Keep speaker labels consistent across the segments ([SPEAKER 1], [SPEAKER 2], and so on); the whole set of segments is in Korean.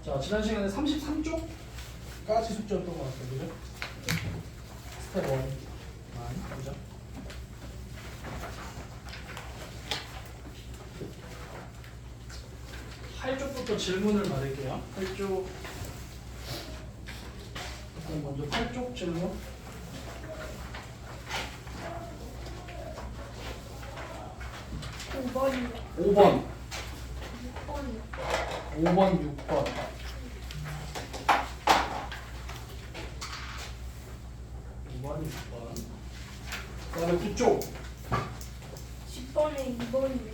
[SPEAKER 1] 자, 지난 시간에 33쪽까지 숙제였던 것 같아요. 그죠? 스텝 1만, 그죠? 팔 쪽부터 질문을 받을게요. 8쪽. 일단 먼저 8쪽 질문.
[SPEAKER 2] 5번이요.
[SPEAKER 1] 5번,
[SPEAKER 2] 6번이요.
[SPEAKER 1] 5번, 6번. 5번, 6번. 그 다음에 9쪽.
[SPEAKER 2] 10번에 2번이요.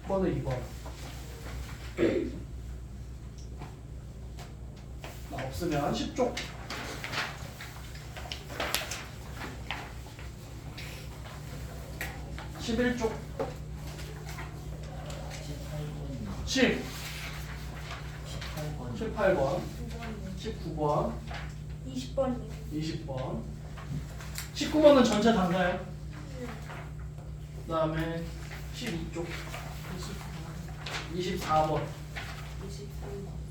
[SPEAKER 1] 10번에 2번. 나 없으면 10쪽. 11쪽. 10. 18번. 19번.
[SPEAKER 2] 20번이요.
[SPEAKER 1] 20번. 19번은 전체 단가요? 그 다음에 12쪽. 24번.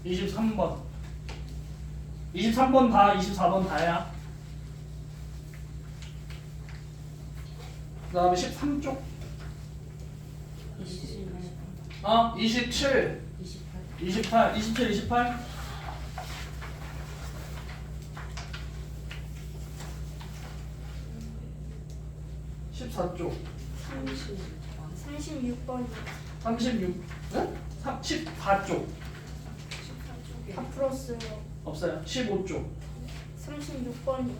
[SPEAKER 1] 23번. 23번 다, 24번 다야. 그 다음에 13쪽. 27. 28. 27, 28. 14쪽.
[SPEAKER 2] 36번이요.
[SPEAKER 1] 36. 네? 14쪽.
[SPEAKER 2] 4 플러스요.
[SPEAKER 1] 없어요. 15쪽.
[SPEAKER 2] 36번이요.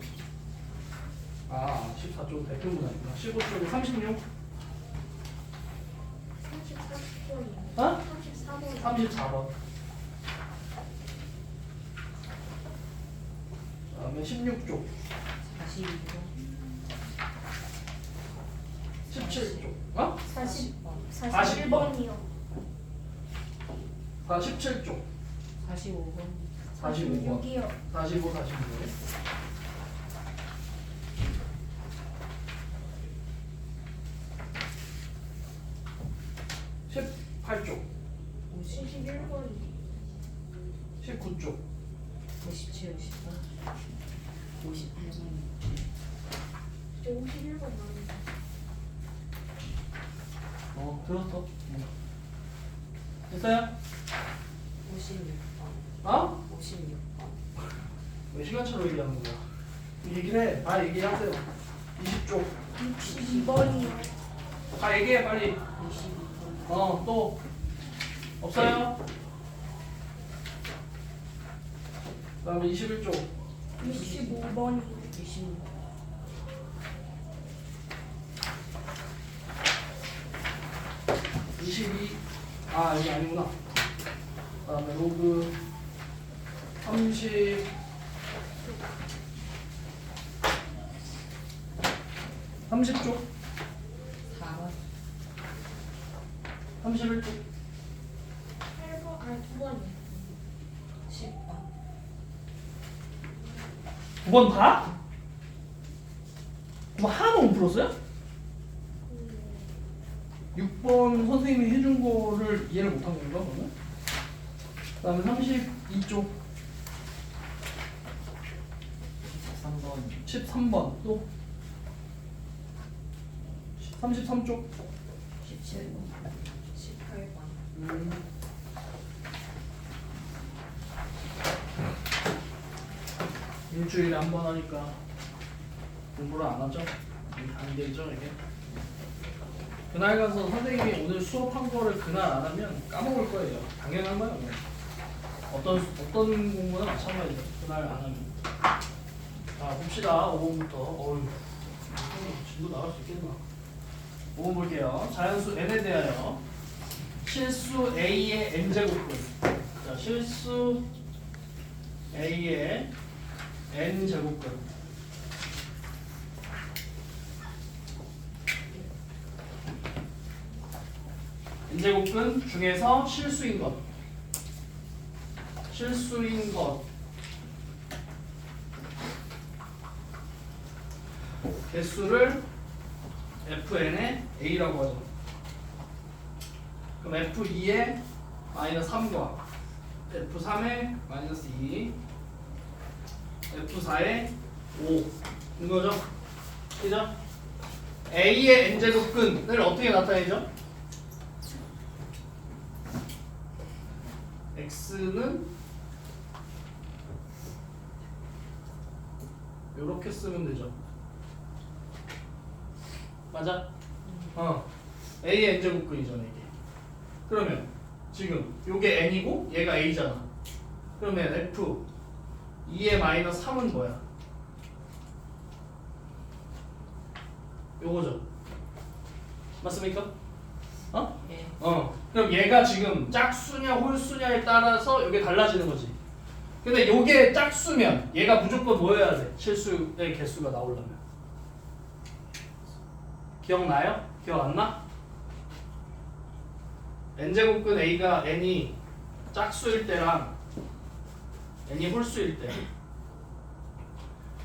[SPEAKER 1] 아, 14쪽 대표문 아니구나. 15쪽에 36.
[SPEAKER 2] 34번이요.
[SPEAKER 1] 어?
[SPEAKER 2] 34번이요.
[SPEAKER 1] 34번. 그다음에 16쪽. 17쪽. 어?
[SPEAKER 2] 41번이요.
[SPEAKER 1] 47쪽.
[SPEAKER 3] 45번
[SPEAKER 1] 45번.
[SPEAKER 2] 46이요.
[SPEAKER 1] 45, 46. 18쪽.
[SPEAKER 2] 51번이요.
[SPEAKER 1] 19쪽.
[SPEAKER 3] 57, 58 58번
[SPEAKER 2] 저 51번 나왔는데.
[SPEAKER 1] 들었어. 됐어요?
[SPEAKER 3] 56번
[SPEAKER 1] 어?
[SPEAKER 3] 56번
[SPEAKER 1] 왜 시간차로 얘기하는 거야? 얘기를 해. 다 얘기하세요. 20쪽.
[SPEAKER 2] 62번이요.
[SPEAKER 1] 다 얘기해, 빨리.
[SPEAKER 3] 22번
[SPEAKER 1] 또. 없어요? 그 다음에 21쪽.
[SPEAKER 2] 65번이요.
[SPEAKER 3] 26
[SPEAKER 1] 22. 아, 이게 아니구나. 그 다음에 로그 30. 30쪽.
[SPEAKER 3] 4번
[SPEAKER 1] 31쪽.
[SPEAKER 2] 8번, 아니 2번이요.
[SPEAKER 3] 10번
[SPEAKER 1] 9번 다? 9번 하나도 못 풀었어요? 6번 선생님이 해준 거를 이해를 못한 건가, 그러면? 그 다음에 32쪽.
[SPEAKER 3] 13번
[SPEAKER 1] 13번. 또. 33쪽.
[SPEAKER 3] 17번 18번
[SPEAKER 1] 일주일에 한 번 하니까 공부를 안 하죠? 안 되죠, 이게? 그날 가서 선생님이 오늘 수업한 거를 그날 안 하면 까먹을 거예요. 당연한 거예요. 어떤 공부나 마찬가지죠. 그날 안 하면. 자, 봅시다. 5번부터. 어휴, 진도 나갈 수 있겠나? 5번 볼게요. 자연수 n에 대하여 실수 a의 n제곱분. 자, 실수 a의 n제곱근. n제곱근 중에서 실수인 것. 실수인 것. 개수를 fn의 a라고 하죠. 그럼 f2의 마이너스 3과 F3에 마이너스 2 F4에 5 이거죠? 그죠? A의 n제곱근을 어떻게 나타내죠? X는 이렇게 쓰면 되죠. 맞아? A의 n제곱근이잖아 이게. 그러면 지금 요게 n이고 얘가 a잖아. 그러면 f 2의 마이너스 3은 뭐야? 요거죠. 맞습니까?
[SPEAKER 3] 예.
[SPEAKER 1] 그럼 얘가 지금 짝수냐 홀수냐에 따라서 요게 달라지는 거지. 근데 요게 짝수면 얘가 무조건 뭐여야 돼? 실수의 개수가 나오려면. 기억나요? 기억 안 나? n제곱근 a가 n이 짝수일 때랑 n이 홀수일 때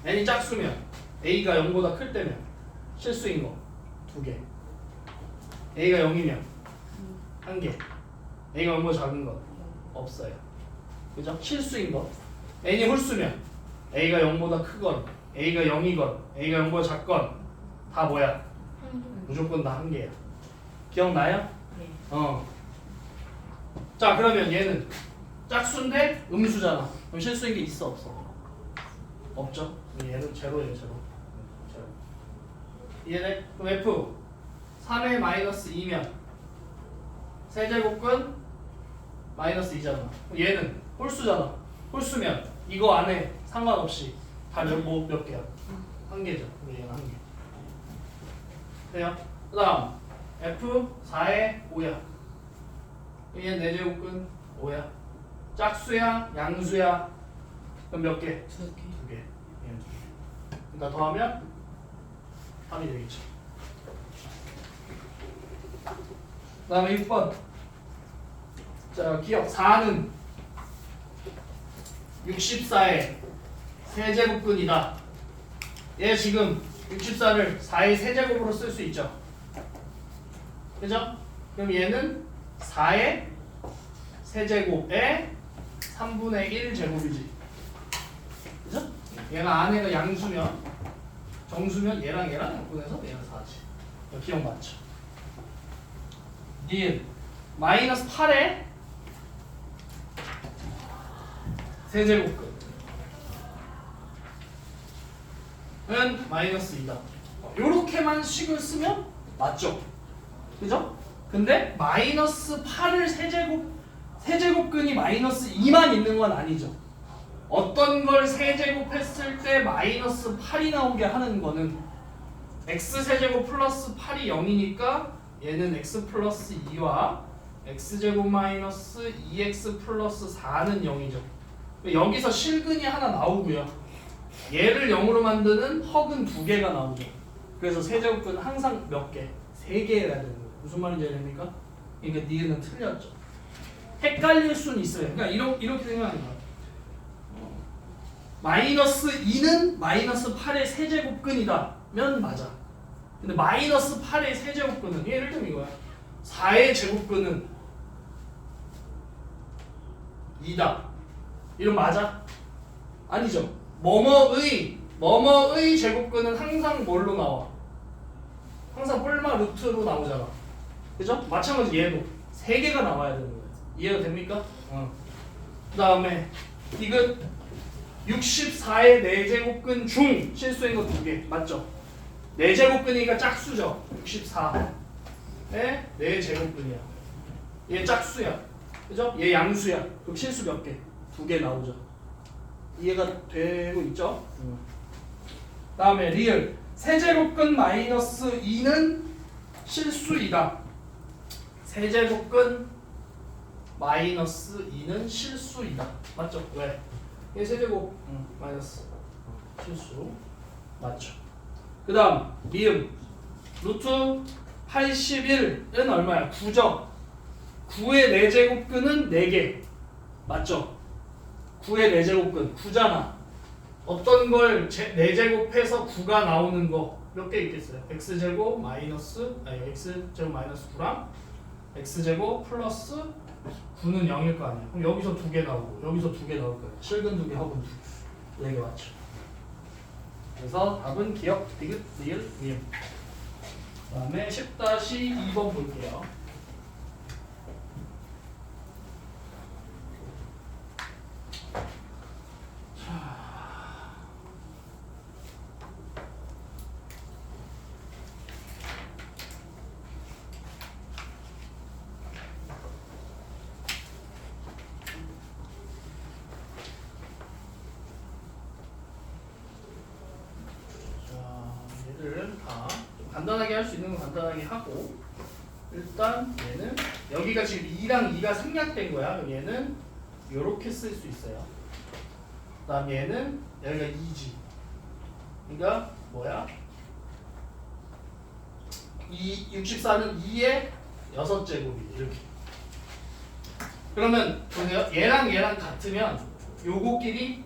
[SPEAKER 1] n이 짝수면 a가 0보다 클 때면 실수인 거 2개 a가 0이면 1개 a가 0보다 작은 거 없어요. 그죠? 실수인 거 n이 홀수면 a가 0보다 크건 a가 0이건 a가 0보다 작건 다 뭐야? 무조건 다 1개야. 기억나요?
[SPEAKER 3] 예.
[SPEAKER 1] 자 그러면 얘는 짝수인데 음수잖아. 그럼 실수인 게 있어 없어? 없죠. 얘는 제로예요 제로. 얘네 그럼 F 3의 마이너스 2면 세제곱근 마이너스 2잖아. 얘는 홀수잖아. 홀수면 이거 안에 상관없이 다 몇 개야? 1개죠. 얘는 1개. 돼요? 그 다음 F 4의 5야. 얘는 4제곱근 5야. 짝수야? 양수야? 그럼 몇 개?
[SPEAKER 3] 2개.
[SPEAKER 1] 2개. 얘는 2개. 그러니까 더하면 3이 되겠죠. 그 다음에 6번. 자, 기억 4는 64의 세제곱근이다. 얘 지금 64를 4의 세제곱으로 쓸 수 있죠. 그죠? 그럼 얘는 4의 세제곱에 3분의 1 제곱이지. 그죠? 얘가 안에가 양수면 정수면 얘랑 약분해서 얘가 4지. 기억 맞죠? 니은 마이너스 8의 세제곱근은 마이너스 2다. 요렇게만 식을 쓰면 맞죠? 그죠? 근데 마이너스 8을 세제곱근이 마이너스 2만 있는 건 아니죠. 어떤 걸 세제곱했을 때 마이너스 8이 나오게 하는 거는 x세제곱 플러스 8이 0이니까 얘는 x 플러스 2와 x제곱 마이너스 2x 플러스 4는 0이죠. 여기서 실근이 하나 나오고요. 얘를 0으로 만드는 허근 2개가 나오죠. 그래서 세제곱근은 항상 몇 개? 3개여야 되는 거예요. 무슨 말인지 아십니까? 그러니까 니은은 틀렸죠. 헷갈릴 수는 있어요. 그러니까 이렇게 생각하는 거예요. 마이너스 2는 마이너스 8의 세제곱근이다 면 맞아. 근데 마이너스 8의 세제곱근은 예를 들면 이거야. 4의 제곱근은 2다. 이런 맞아? 아니죠. 뭐뭐의 제곱근은 항상 뭘로 나와? 항상 뿔마 루트로 나오잖아. 그죠? 마찬가지 얘도 3개가 나와야 되는 거예요. 이해가 됩니까? 그 다음에 디귿 64의 4제곱근 중 실수인 거 2개 맞죠? 4제곱근이니까 짝수죠. 64의 4제곱근이야. 얘 짝수야. 그죠? 얘 양수야. 그럼 실수 몇 개? 2개 나오죠. 이해가 되고 있죠? 다음에 리을 세제곱근 마이너스 2는 실수이다. 세제곱근 마이너스 2는 실수이다. 맞죠? 왜? 얘 세제곱 마이너스 실수 맞죠? 그 다음 미음 루트 81은 얼마야? 9죠? 9의 4제곱근은 4개 맞죠? 9의 4제곱근 9잖아. 어떤 걸 4제곱해서 9가 나오는 거 몇 개 있겠어요? x제곱 마이너스 x제곱 마이너스 9랑 x제곱 플러스 9는 0일 거 아니야. 그럼 여기서 2개 나오고 여기서 2개 나올 거야. 실근 2개, 허근 2개. 4개 맞죠? 그래서 답은 기억, 디귿, 리을, 미음. 그 다음에 10-2번 볼게요. 얘를 다 간단하게 할 수 있는 건 간단하게 하고, 일단 얘는 여기가 지금 2랑 2가 생략된 거야. 그럼 얘는 이렇게 쓸 수 있어요. 그 다음 얘는 여기가 2지. 그러니까 뭐야? 64는 2의 6제곱이 이렇게. 그러면 보세요. 얘랑 같으면 요거끼리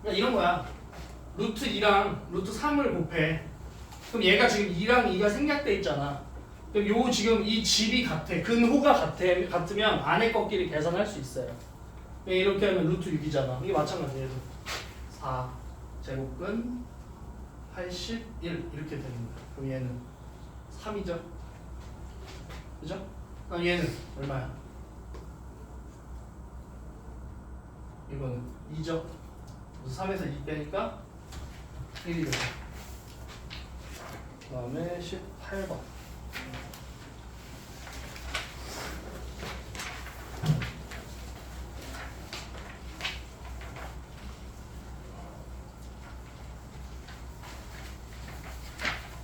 [SPEAKER 1] 그냥 이런 거야. 루트 2랑 루트 3을 곱해. 그럼 얘가 지금 2랑 2가 생략돼 있잖아. 그럼 요 지금 이 집이 같아. 근호가 같으면 안에 것끼리 계산할 수 있어요. 이렇게 하면 루트 6이잖아. 이게 마찬가지예요. 4 제곱근 81 이렇게 되는 거야. 그럼 얘는 3이죠. 그죠? 그럼 얘는 얼마야? 이거는 2죠. 3에서 2 빼니까 1이 되죠. 그 다음에 18번.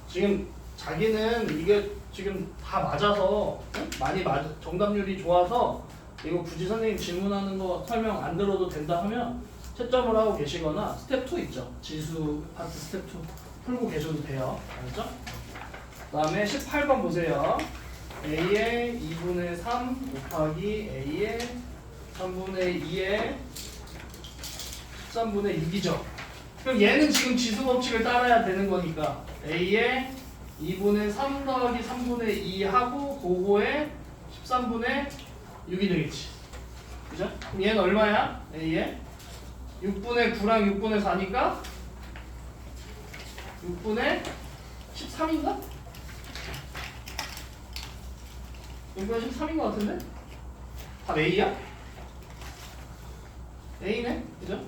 [SPEAKER 1] 지금 자기는 이게 지금 다 맞아서 많이 정답률이 좋아서 이거 굳이 선생님 질문하는 거 설명 안 들어도 된다 하면 채점을 하고 계시거나 스텝 2 있죠. 지수 파트 스텝 2 풀고 계셔도 돼요. 알았죠? 그 다음에 18번 보세요. A의 2분의 3 곱하기 A의 3분의 2의 13분의 6이죠. 그럼 얘는 지금 지수 법칙을 따라야 되는 거니까 A의 2분의 3 더하기 3분의 2 하고 그거에 13분의 6이 되겠지. 그죠? 그럼 얘는 얼마야? A의 6분의 9랑 6분의 4니까 6분의 13인가? 6분의 13인 것 같은데? 답 A야? A네? 그죠?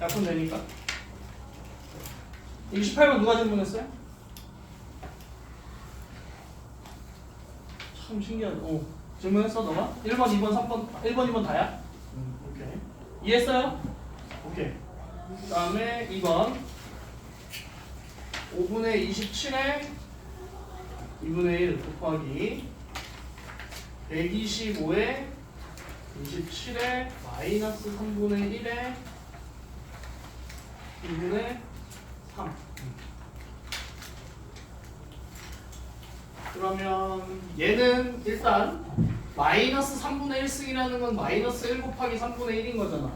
[SPEAKER 1] 약분 되니까. 28번 누가 질문했어요? 참 신기하다. 질문했어 너가? 1번, 2번, 3번, 1번, 2번 다야? 오케이. 이해했어요? 오케이. 그 다음에 2번 5분의 27에 2분의 1 곱하기 125에 27에 마이너스 3분의 1에 2분의 3. 그러면 얘는 일단 마이너스 3분의 1승이라는 건 마이너스 1 곱하기 3분의 1인 거잖아.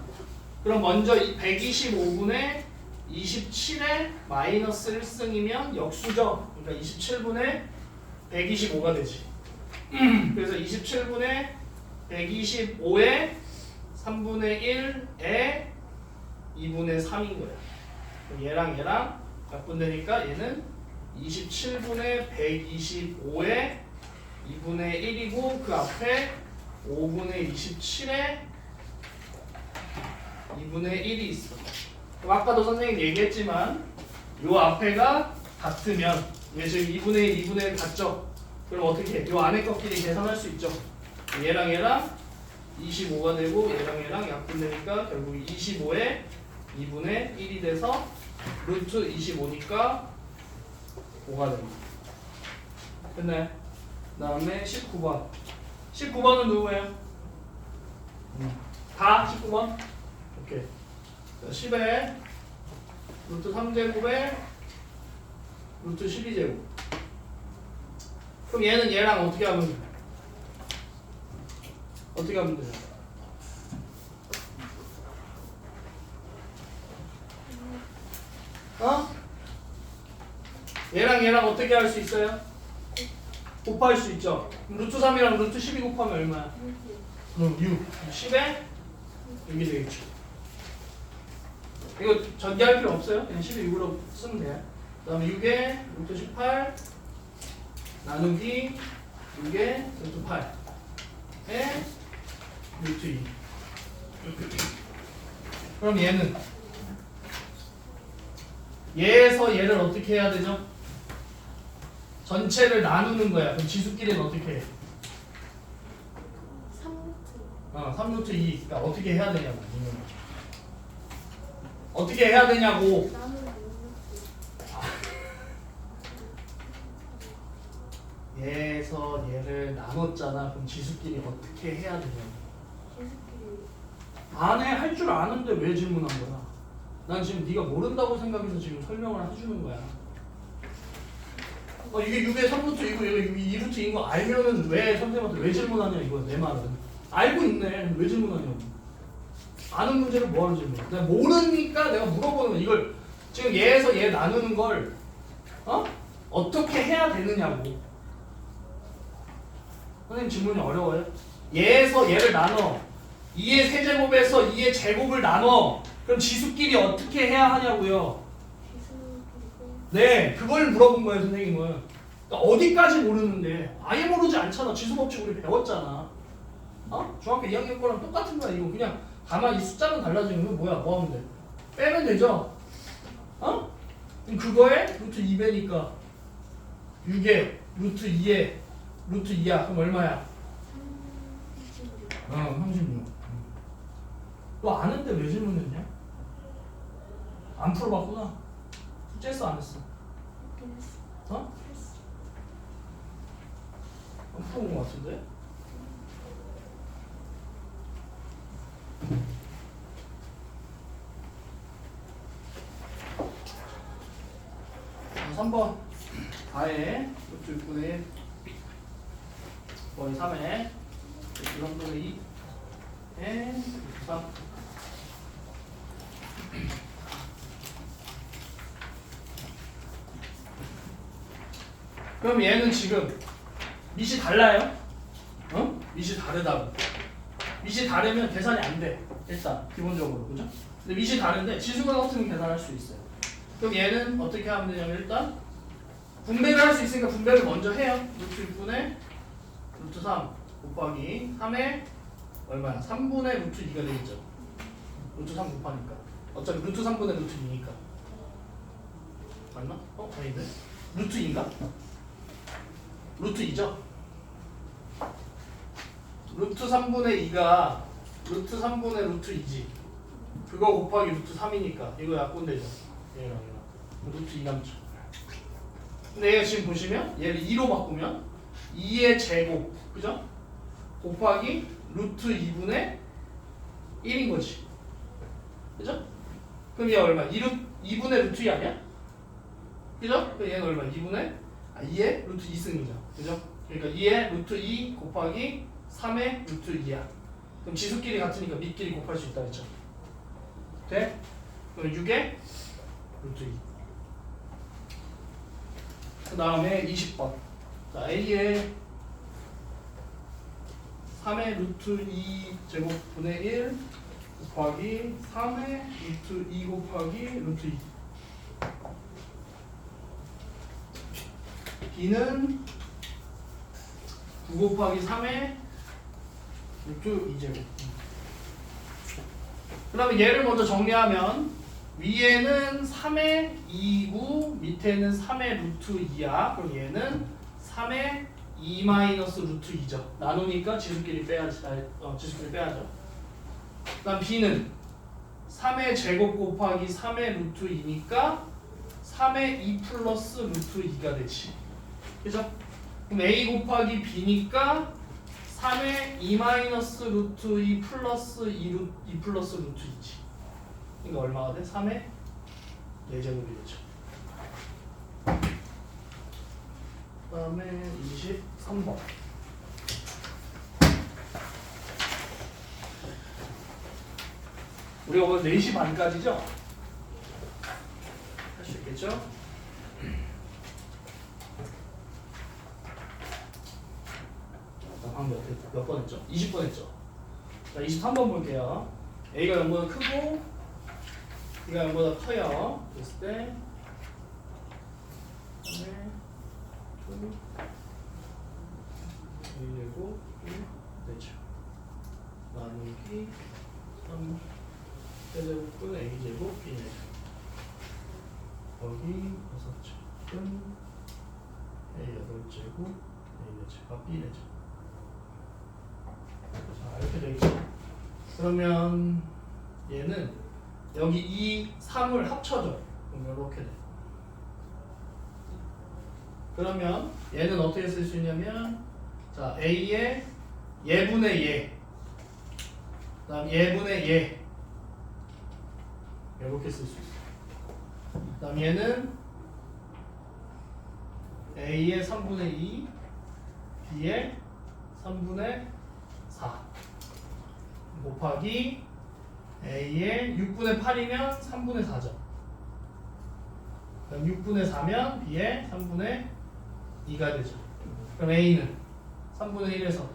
[SPEAKER 1] 그럼 먼저 이 125분의 27에 마이너스 1승이면 역수죠. 그러니까 27분의 125가 되지. 그래서 27분의 125에 3분의 1에 2분의 3인 거야. 그럼 얘랑 약분되니까 얘는 27분의 125에 2분의 1이고 그 앞에 5분의 27에 2분의 1이 있어. 그럼 아까도 선생님 얘기했지만 요 앞에가 같으면 얘 지금 2분의 1, 2분의 1 같죠? 그럼 어떻게 해? 요 안에 것끼리 계산할 수 있죠. 얘랑 25가 되고 얘랑 약분되니까 결국 25에 2분의 1이 돼서 루트 25니까 5가 됩니다. 됐나요? 그 다음에 19번. 19번은 누구예요? 다 19번? 오케이. 10에 루트 3제곱에 루트 12제곱. 그럼 얘는 얘랑 어떻게 하면 돼요? 어떻게 하면 돼요? 얘랑 어떻게 할 수 있어요? 곱할 수 있죠. 그럼 루트 3이랑 루트 12 곱하면 얼마야? 6. 10에 6이 되겠죠. 이거 전개할 필요 없어요. 그냥 12 6으로 쓰면 돼요. 그 다음에 6에 루트 18 나누기 6에 루트 8에 루트 2. 그럼 얘는 얘에서 얘를 어떻게 해야 되죠? 전체를 나누는 거야. 그럼 지수끼리는 어떻게 해?
[SPEAKER 2] 3루트
[SPEAKER 1] 3루트 2. 그러니까 어떻게 해야 되냐고. 어떻게 해야 되냐고.
[SPEAKER 2] 나는 6루트
[SPEAKER 1] 얘에서 얘를 나눴잖아. 그럼 지수끼리 어떻게 해야 되냐고.
[SPEAKER 2] 계속끼리
[SPEAKER 1] 안해 할 줄 아는데 왜 질문한 거야? 난 지금 네가 모른다고 생각해서 지금 설명을 해주는 거야. 이게 6의 3루트이고 이거 2루트인 거 알면은 왜 선생님한테 왜 질문하냐 이거야 내 말은. 알고 있네. 왜 질문하냐고. 아는 문제를 뭐하러 질문해. 내가 모르니까 내가 물어보는 거야. 이걸 지금 얘에서 얘 나누는 걸 어떻게 해야 되느냐고. 선생님 질문이 어려워요? 얘에서 얘를 나눠 2의 세제곱에서 2의 제곱을 나눠. 그럼 지수끼리 어떻게 해야 하냐고요.
[SPEAKER 2] 계속끼리
[SPEAKER 1] 네, 그걸 물어본 거예요, 선생님은. 그러니까 어디까지 모르는데 아예 모르지 않잖아. 지수 법칙 우리 배웠잖아. 중학교 2학년 거랑 똑같은 거야. 이거 그냥 다만 이 숫자는 달라지는 건 뭐야? 뭐 하면 돼? 빼면 되죠. 그럼 그거에 루트 2배니까 6에 루트 2에 루트 2야. 그럼 얼마야? 36. 너 아는데 왜 질문했냐? 안 풀어봤구나. 숙제했어 안 했어? 안 풀어본 것 같은데? 자, 3번 4에 루트 6분의 1 거의 3에 루트 3분의 2에 루트 3. 그럼 얘는 지금 밑이 달라요? 밑이 다르다고. 밑이 다르면 계산이 안 돼. 일단 기본적으로 그죠? 근데 밑이 다른데 지수가 같으면 계산할 수 있어요. 그럼 얘는 어떻게 하면 되냐면 일단 분배를 할 수 있으니까 분배를 먼저 해요. 루트 6분의 루트 3 곱하기 3에 얼마야? 3분의 루트 2가 되겠죠. 루트 3 곱하니까 어차피 루트 3분의 루트 2니까 맞나? 아닌데? 루트 2인가? 루트 2죠? 루트 3분의 2가 루트 3분의 루트 2지. 그거 곱하기 루트 3이니까 이거 약분되죠. 얘랑 루트 2 남죠. 근데 얘가 지금 보시면 얘를 2로 바꾸면 2의 제곱 그죠? 곱하기 루트 2분의 1인 거지. 그죠? 그럼 얘 얼마? 2분의 루트 2 아니야? 그죠? 그럼 얘는 얼마? 2의 루트 2승이죠. 그죠? 그러니까 2의 루트 2 곱하기 3의 루트 2야. 그럼 지수끼리 같으니까 밑끼리 곱할 수 있다 했죠. 돼? 그럼 6의 루트 2. 그 다음에 20번. 자, A의 3의 루트 2 제곱분의 1 곱하기 3의 루트 2 곱하기 루트 2. B는 9 곱하기 3의 루트 2제곱. 그 다음에 얘를 먼저 정리하면 위에는 3의 2고 밑에는 3의 루트 2야. 그럼 얘는 3의 2 마이너스 루트 2죠. 나누니까 지수끼리 빼야지. 지수끼리 빼야죠. 그 다음 B는 3의 제곱 곱하기 3의 루트 2니까 3의 2 플러스 루트 2가 되지. 그죠? 그럼 A 곱하기 B니까 3의 2 마이너스 루트 2 플러스 2 플러스 루트 2지. 이거 얼마가 돼? 3의 4제곱이 되죠. 그 다음에 23번. 우리가 오늘 4시 반까지죠? 할 수 있겠죠? 몇 번 했죠? 20번 했죠? 자, 23번 볼게요. A가 0보다 크고 B가 0보다 커요. 그랬을 때 그다음에 2제곱 1 되죠. 나누기 3 세제곱분 A제곱 B네요. 거기 6제곱분 A8제곱 A네죠. B네죠. 자, 이렇게 되겠죠. 그러면 얘는 여기 이 3을 합쳐줘. 그럼 이렇게 돼. 그러면 얘는 어떻게 쓸 수 있냐면 자 A의 예분의 예 그다음 예분의 예 이렇게 쓸 수 있어. 그다음 얘는 A의 3분의 2 B의 3분의 4 곱하기 A의 6분의 8이면 3분의 4죠. 그럼 6분의 4면 B의 3분의 2가 되죠. 그럼 A는 3분의 1에서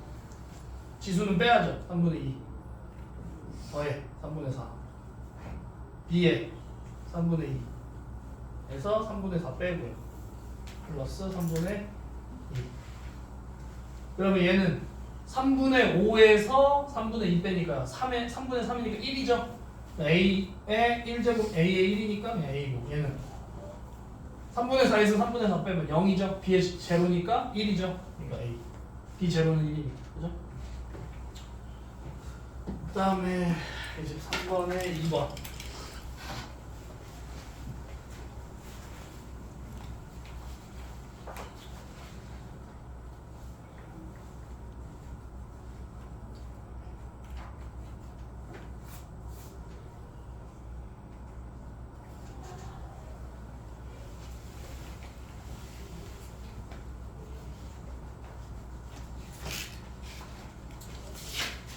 [SPEAKER 1] 지수는 빼야죠. 3분의 2 더해 3분의 4 B의 3분의 2에서 3분의 4 빼고요. 플러스 3분의 2 그러면 얘는 3분의 5에서 3분의 2 빼니까 3분의 3이니까 1이죠. A의 1제곱 A의 1이니까 A고 얘는 3분의 4에서 3분의 4 빼면 0이죠. B의 제로니까 1이죠. 그러니까 A. B 제로는 1이니까. 그죠? 그 다음에 23번에 2번.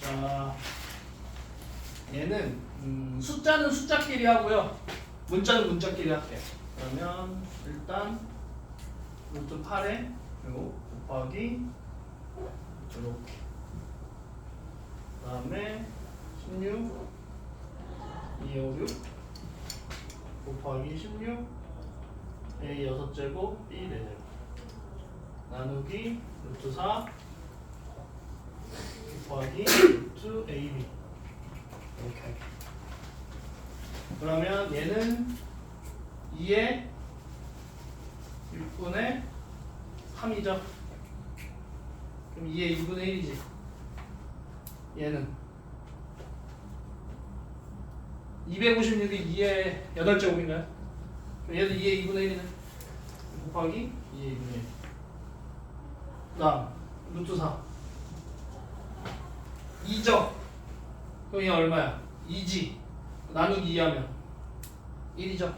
[SPEAKER 1] 자, 얘는 숫자는 숫자끼리 하고요. 문자는 문자끼리 할게요. 그러면 일단 루트 8에 그리고 곱하기 이렇게 그 다음에 16 256 곱하기 16 A 6제곱 B 4제곱 나누기 루트 4 곱하기 루트 AB 이렇게 할게요. 그러면 얘는 2의 6분의 3이죠. 그럼 2의 2분의 1이지. 얘는 256이 2의 8제곱인가요? 그럼 얘도 2의 2분의 1이네. 곱하기 2의 2분의 1. 그 다음 루트 4 2죠. 그럼 얘 얼마야? 2지. 나누기 2하면 1이죠.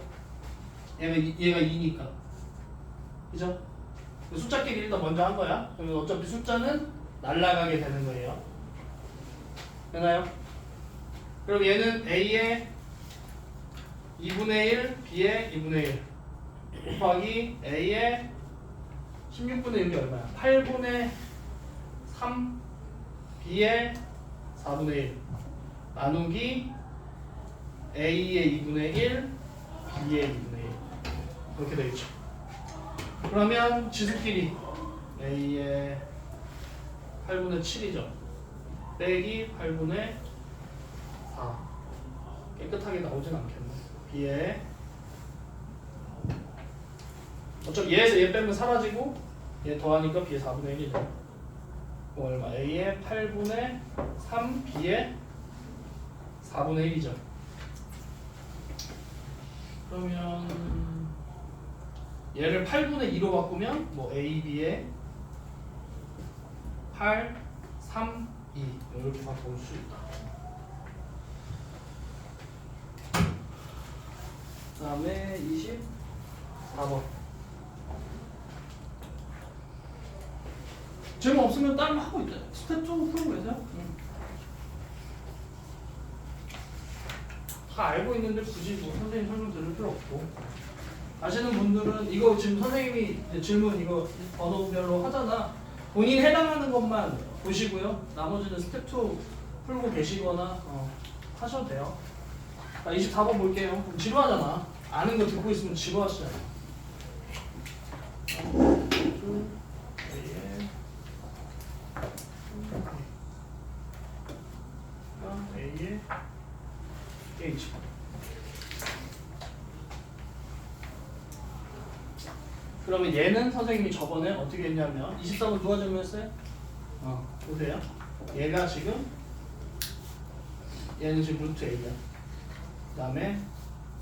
[SPEAKER 1] 얘가 2니까. 그죠? 숫자끼리 일단 먼저 한 거야. 그러면 어차피 숫자는 날라가게 되는 거예요. 되나요? 그럼 얘는 A의 2분의 1, B의 2분의 1 곱하기 A의 16분의 1이 얼마야? 8분의 3 B의 4분의 1 나누기 A의 2분의 1 B의 2분의 1 이렇게 되겠죠. 그러면 지수끼리 A의 8분의 7이죠. 빼기 8분의 4 깨끗하게 나오진 않겠네. B의 어차피 얘에서 얘 빼면 사라지고 얘 더하니까 B의 4분의 1이죠. 얼마? A의 8분의 3 B의 4분의 1이죠. 그러면 얘를 8분의 2로 바꾸면 뭐 A, B의 8, 3, 2 이렇게 바꿔볼 수 있다. 그 다음에 24번 질문 없으면 다른 거 하고 있다. 스텝 2 풀고 계세요? 다 알고 있는데 굳이 뭐 선생님 설명 들을 필요 없고 아시는 분들은 이거 지금 선생님이 질문 이거 번호별로 하잖아. 본인 해당하는 것만 보시고요. 나머지는 스텝 2 풀고 계시거나 하셔도 돼요. 자, 24번 볼게요. 그럼 지루하잖아. 아는 거 듣고 있으면 지루하시잖아. A의 H. 그러면 얘는 선생님이 저번에 어떻게 했냐면 24번 누가 질문했어요? 보세요. 얘가 지금 얘는 지금 루트 A야. 그 다음에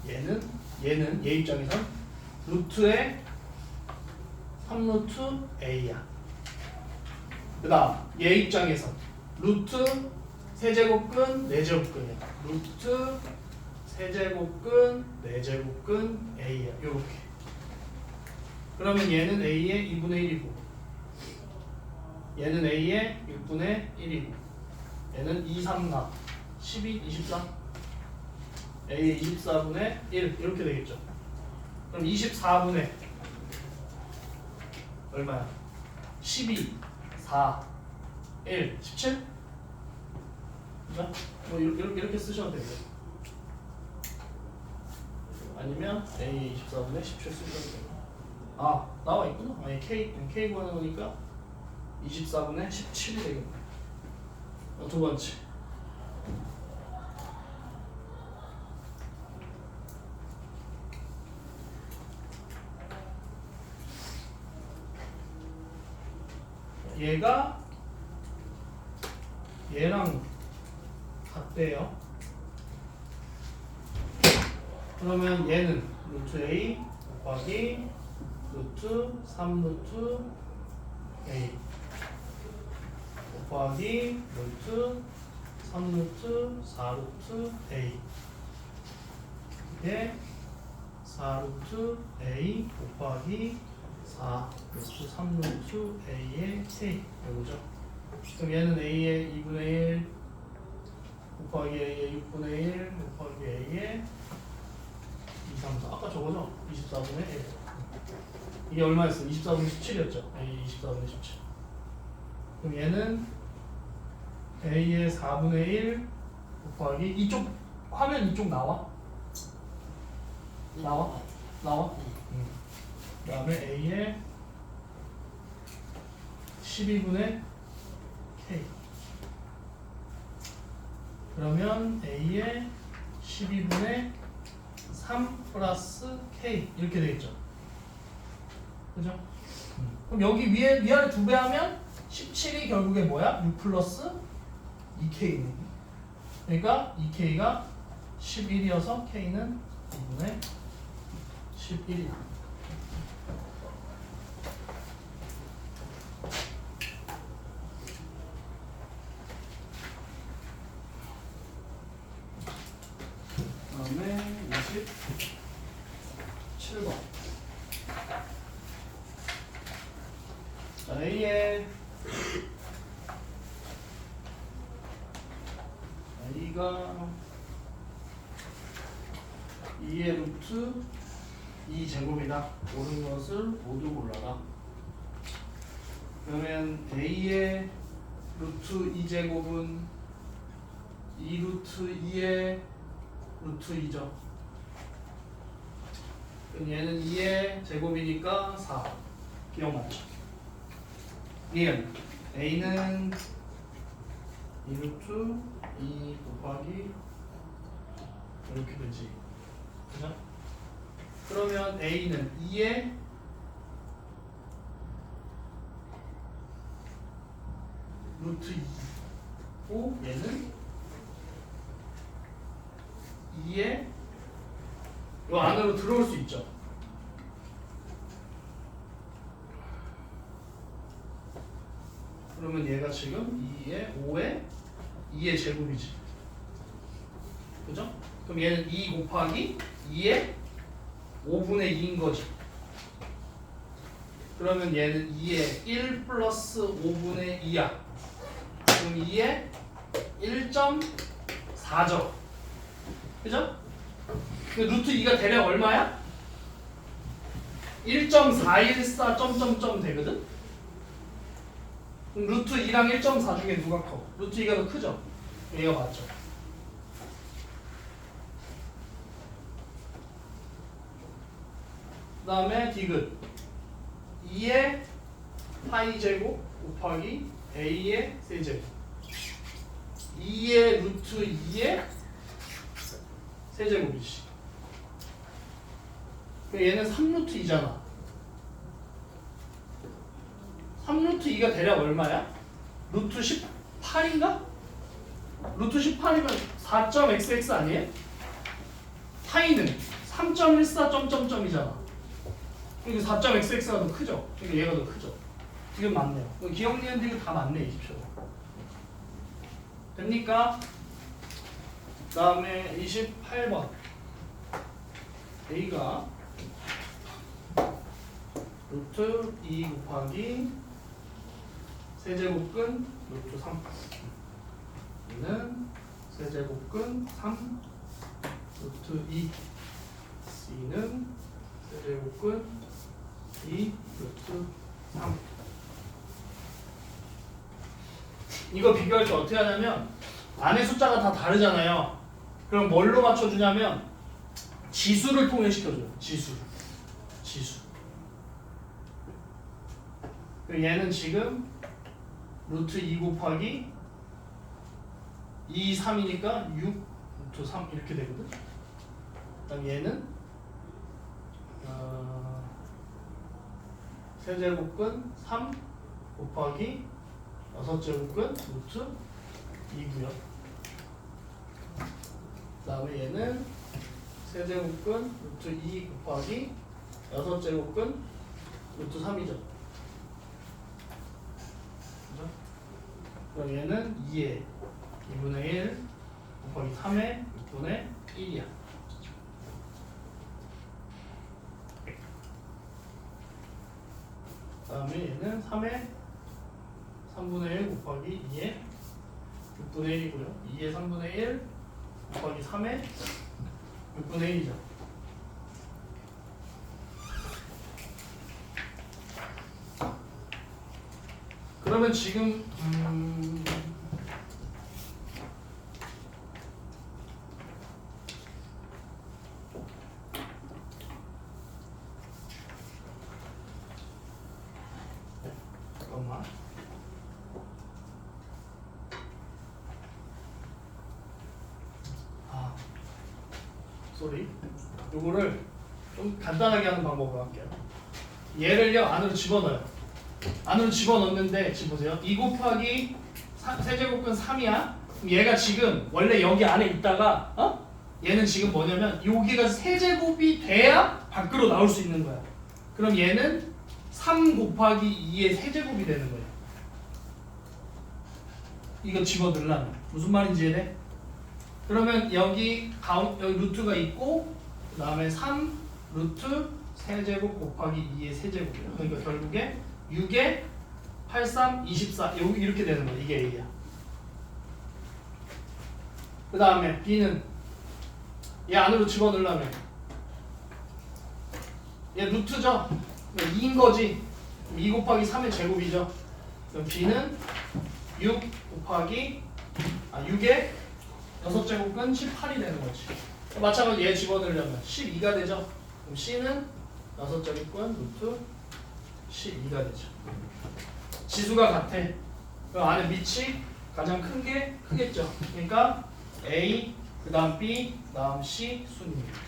[SPEAKER 1] 얘는 얘 입장에선 루트의 3루트 A야. 그 다음 얘 입장에선 루트 세제곱근 네제곱근이야. 루트 세제곱근 네제곱근 A야. 요렇게. 그러면 얘는 A의 2분의 1이고 얘는 A의 6분의 1이고 얘는 2, 3, 4 12, 24 A의 24분의 1 이렇게 되겠죠. 그럼 24분의 얼마야? 12, 4, 1, 17? 그죠? 뭐 이렇게 쓰셔도 되고요. 아니면 A의 24분의 17 쓰셔도 되고. 나와 있구나. K 구하는 거니까 24분의 17이 되겠네. 두 번째. 얘가 얘랑 같대요. 그러면 얘는 루트 A 곱하기 루트 3루트 A 곱하기 루트 3루트 4루트 A 이게 4루트 A 곱하기 4 루트 3루트 A의 K 이거죠. 그럼 얘는 A의 2분의 1 곱하기 A의 6분의 1 곱하기 A의 2, 3, 4 아까 저거죠? 24분의 1 이게 얼마였어? 24분의 17이었죠? A 24분의 17 그럼 얘는 A의 4분의 1 곱하기 이쪽 화면 이쪽 나와? 나와? 그 다음에 A의 12분의 K 그러면 A의 12분의 3 플러스 K 이렇게 되겠죠. 그죠? 그럼 여기 위아래 2배 하면 17이 결국에 뭐야? 6 플러스 2K네. 그러니까 2K가 11이어서 K는 2분의 11이야. 다음에 27번. 자, A의 A가 2의 루트 2제곱이다. 옳은 것을 모두 골라라. 그러면 A의 루트 2제곱은 2루트 2의 루트 2죠. 그럼 얘는 2의 제곱이니까 4. 기억나죠? 니은 A는 2루트 2 곱하기 이렇게 되지. 그죠? 그러면 A는 2의 루트 2고 얘는 2의 이 안으로 들어올 수 있죠. 그러면 얘가 지금 2의 5의 2의 제곱이지. 그죠? 그럼 얘는 2 곱하기 2의 5분의 2인 거지. 그러면 얘는 2의 1 플러스 5분의 2야. 그럼 2의 1.4죠. 그죠? 근데 루트 2가 대략 얼마야? 1.414 점점점 되거든? 그럼 루트 2랑 1.4 중에 누가 커? 루트 2가 더 크죠? 얘가 맞죠? 그 다음에 디귿 2의 파이 제곱 곱하기 a의 세제곱 2의 루트 2의 세제곱이지. 얘는 3루트 2잖아. 3루트 2가 대략 얼마야? 루트 18인가? 루트 18이면 4.xx 아니에요? 파이는 3.14 점점점이잖아. 그러니까 4.xx가 더 크죠? 그러니까 얘가 더 크죠? 지금 맞네요. 기억 니은들이 다 맞네, 20초. 됩니까? 그 다음에 28번. a가 루트 2 곱하기 세제곱근 루트 3. B는 세제곱근 3 루트 2. C는 세제곱근 2 루트 3. 이거 비교할 때 어떻게 하냐면 안에 숫자가 다 다르잖아요. 그럼 뭘로 맞춰주냐면 지수를 통일시켜줘요. 지수. 얘는 지금 루트 2 곱하기 2, 3이니까 6 루트 3 이렇게 되거든. 그다음 얘는 세제곱근 3 곱하기 6제곱근 루트 2고요. 그 다음에 얘는 세제곱근 루트 2 곱하기 6제곱근 루트 3이죠. 그죠? 그럼 얘는 2의 2분의 1 곱하기 3의 6분의 1이야. 그 다음에 얘는 3의 3분의 1 곱하기 2의 6분의 1이고요. 2의 3분의 1 곱하기 3의 6분의 1이죠. 그러면 지금 잠깐만. 쏘리. 요거를 좀 간단하게 하는 방법으로 할게요. 얘를요 안으로 집어넣어요. 안으로 집어넣는데 지금 보세요. 2 곱하기 세제곱근 3이야. 그럼 얘가 지금 원래 여기 안에 있다가 얘는 지금 뭐냐면 여기가 세제곱이 돼야 밖으로 나올 수 있는 거야. 그럼 얘는 3 곱하기 2의 세제곱이 되는 거예요. 이거 집어넣으려면 무슨 말인지 이해돼? 그러면 여기 루트가 있고 그 다음에 3 루트 세제곱 곱하기 2의 세제곱이에요. 그러니까 결국에 6에 83, 24 여기 이렇게 되는 거야. 이게 A야. 그 다음에 B는 얘 안으로 집어넣으려면 얘 루트죠? 2인 거지. 2 곱하기 3의 제곱이죠. 그럼 B는 6 곱하기 6에 6제곱근 18이 되는 거지. 마찬가지로 얘 집어넣으려면 12가 되죠. 그럼 C는 6제곱근 루트 12가 되죠. 지수가 같아. 그 안에 밑이 가장 큰 게 크겠죠. 그러니까 A, 그 다음 B, 그 다음 C 순입니다.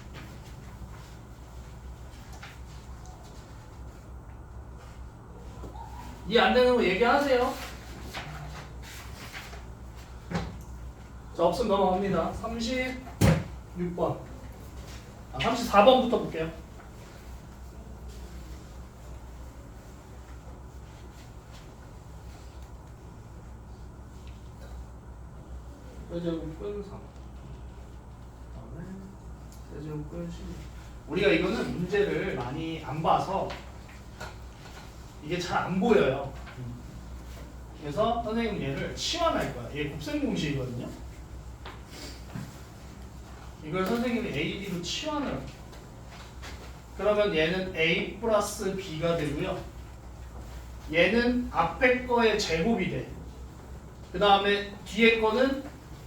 [SPEAKER 1] 이해 안 되는 거 얘기하세요. 자, 없으면 넘어갑니다. 36번. 34번부터 볼게요. 세제곱근 3. 다음에 세제곱근 12. 우리가 이거는 문제를 많이 안 봐서 이게 잘 안 보여요. 그래서 선생님 얘를 치환할 거야. 얘 곱셈 공식이거든요. 이걸 선생님이 A, B로 치환을 할게요. 그러면 얘는 A 플러스 B가 되고요. 얘는 앞에 거의 제곱이 돼. 그 다음에 뒤에 거는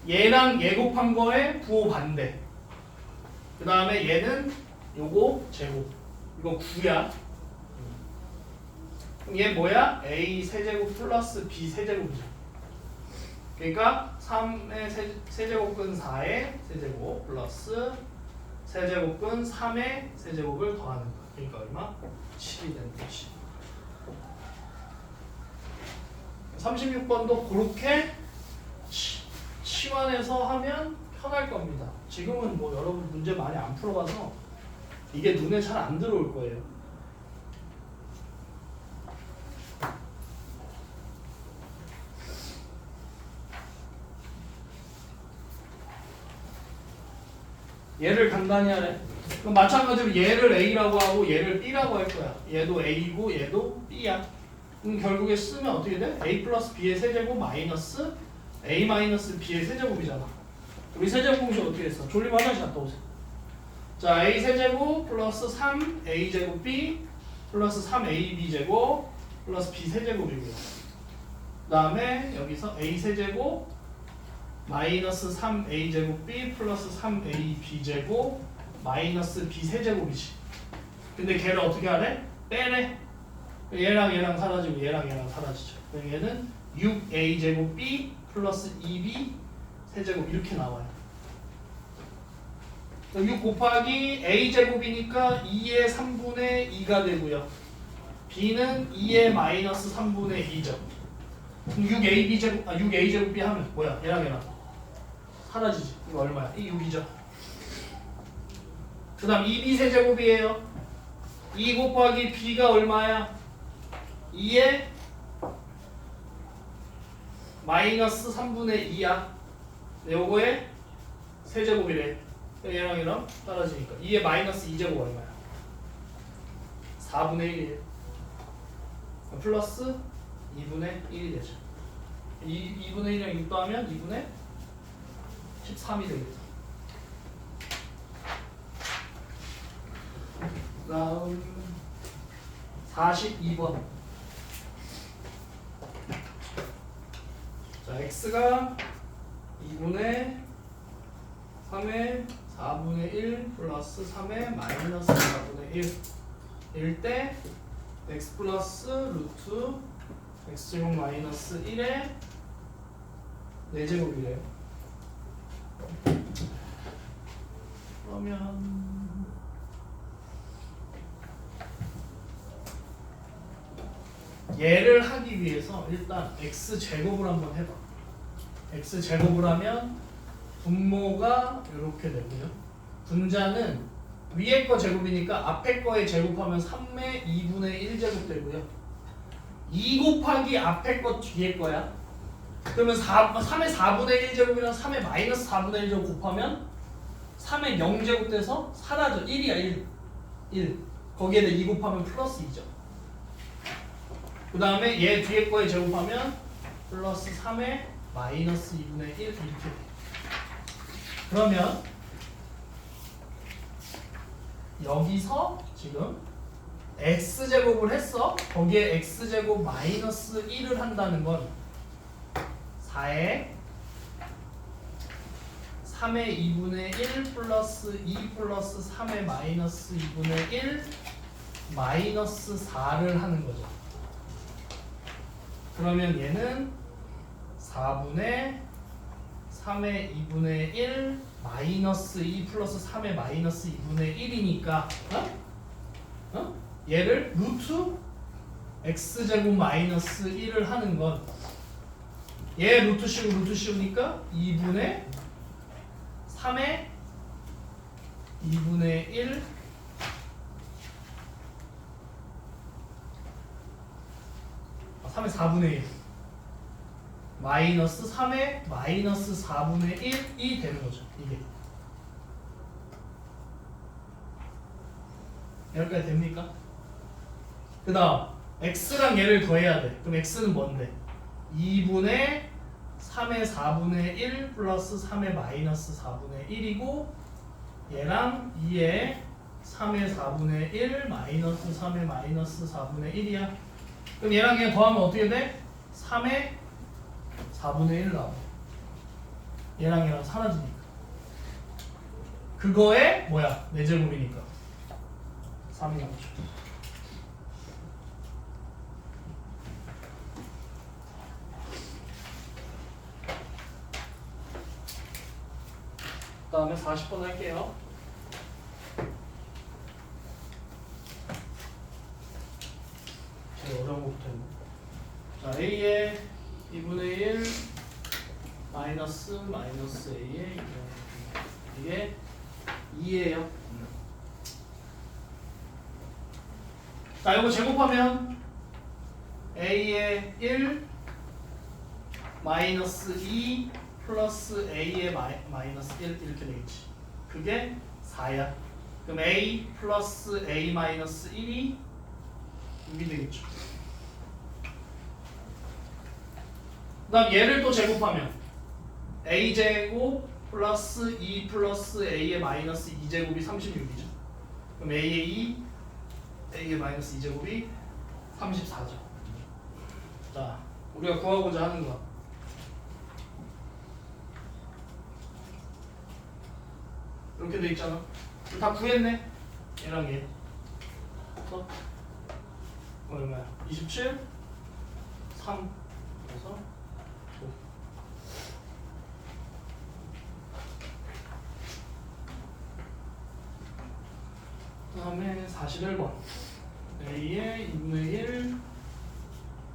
[SPEAKER 1] 얘랑 얘 곱한 거에 부호 반대. 그 다음에 얘는 요거 제곱. 이거 9야. 그럼 얘 뭐야? A 세제곱 플러스 B 세제곱이죠. 그러니까 3의 세제곱근 4의 세제곱 플러스 세제곱근 3의 세제곱을 더하는 거야. 그러니까 얼마? 7이 되는 거지. 36번도 그렇게 치환해서 하면 편할 겁니다. 지금은 뭐 여러분 문제 많이 안 풀어봐서 이게 눈에 잘 안 들어올 거예요. 얘를 간단히 하래. 그럼 마찬가지로 얘를 A라고 하고 얘를 B라고 할 거야. 얘도 A고 얘도 B야. 그럼 결국에 쓰면 어떻게 돼? A 플러스 B의 세제곱 마이너스 A 마이너스 B의 세제곱이잖아. 우리 세제곱 공식 어떻게 했어? 졸리면 화장실 갔다 오세요. 자, A 세제곱 플러스 3A 제곱 B 플러스 3AB 제곱 플러스 B 세제곱이고요. 그 다음에 여기서 A 세제곱 마이너스 3A 제곱 B 플러스 3AB 제곱 마이너스 B 세제곱이지. 근데 걔를 어떻게 하래? 빼래. 얘랑 얘랑 사라지고 얘랑 얘랑 사라지죠. 그럼 얘는 6A 제곱 B 플러스 2B 세제곱 이렇게 나와요. 6 곱하기 A 제곱이니까 2의 3분의 2가 되고요. B는 2의 마이너스 3분의 2죠. 그럼 6AB 제곱 6A 제곱 B 하면 뭐야? 얘랑 얘랑 사라지지. 이거 얼마야? 이 6이죠. 그 다음 2B 세제곱이에요. 2 곱하기 B가 얼마야? 2의 마이너스 3분의 2야. 요거의 세제곱이래. 얘랑 얘랑 따라지니까 2의 마이너스 2제곱 얼마야? 4분의 1이에요. 플러스 2분의 1이 되죠. 2분의 1이랑 6 더하면 2분의 13이 되겠죠. 다음 42번. 자, x가 2분의 3의 4분의 1 플러스 3의 마이너스 4분의 1 일 때 x 플러스 루트 x제곱 마이너스 1의 4제곱이래요. 그러면 얘를 하기 위해서 일단 x제곱을 한번 해봐. x제곱을 하면 분모가 이렇게 되고요. 분자는 위에 거 제곱이니까 앞에 거에 제곱하면 3의 2분의 1제곱 되고요. 2 곱하기 앞에 거 뒤에 거야. 그러면 3의 4분의 1제곱이랑 3의 마이너스 4분의 1제곱 곱하면 3의 0제곱 돼서 사라져. 1이야 1. 거기에다 2 곱하면 플러스 2죠. 그 다음에 얘 뒤에 거에 제곱하면 플러스 3의 마이너스 2분의 1 이렇게 돼. 그러면 여기서 지금 x제곱을 했어. 거기에 x제곱 마이너스 1을 한다는 건 4에 3의 2분의 1 플러스 2 플러스 3의 마이너스 2분의 1 마이너스 4를 하는 거죠. 그러면 얘는 4분의 3의 2분의 1 마이너스 2 플러스 3의 마이너스 2분의 1이니까 얘를 루트 x제곱 마이너스 1을 하는 건 얘 루트 씌우니까 2분의 3의 2분의 1 3의 4분의 1 마이너스 3의 마이너스 4분의 1이 되는 거죠. 이게 여기까지 됩니까? 그 다음 x랑 얘를 더해야 돼. 그럼 x는 뭔데? 2분의 3의 4분의 1 플러스 3의 마이너스 4분의 1이고 얘랑 2의 3의 4분의 1 마이너스 3의 마이너스 4분의 1이야. 그럼 얘랑 얘 더하면 어떻게 돼? 3의 4분의 1 나와. 얘랑 얘랑 사라지니까. 그거에 뭐야? 4제곱이니까 3이 나오죠. 그 다음에 40번 할게요. 제일 어려운 것부터 했네. 자, A의 2분의 1 마이너스 A의 2분의 1. 이게 2예요. 자, 이거 제곱하면 A의 1 마이너스 2 플러스 A의 마이너스 1 이렇게 되겠지. 그게 4야. 그럼 A 플러스 A 마이너스 1이 6이 되겠죠. 그 다음 얘를 또 제곱하면 A제곱 플러스 2 플러스 A의 마이너스 2제곱이 36이죠. 그럼 A의 2, A의 마이너스 2제곱이 34죠. 자, 우리가 구하고자 하는 거. 이렇게 돼 있잖아. 다 구했네. 얘랑 얘. 그래서 얼마야? 27, 3. 그래서 5. 그 다음에 41번. A의 2분의 1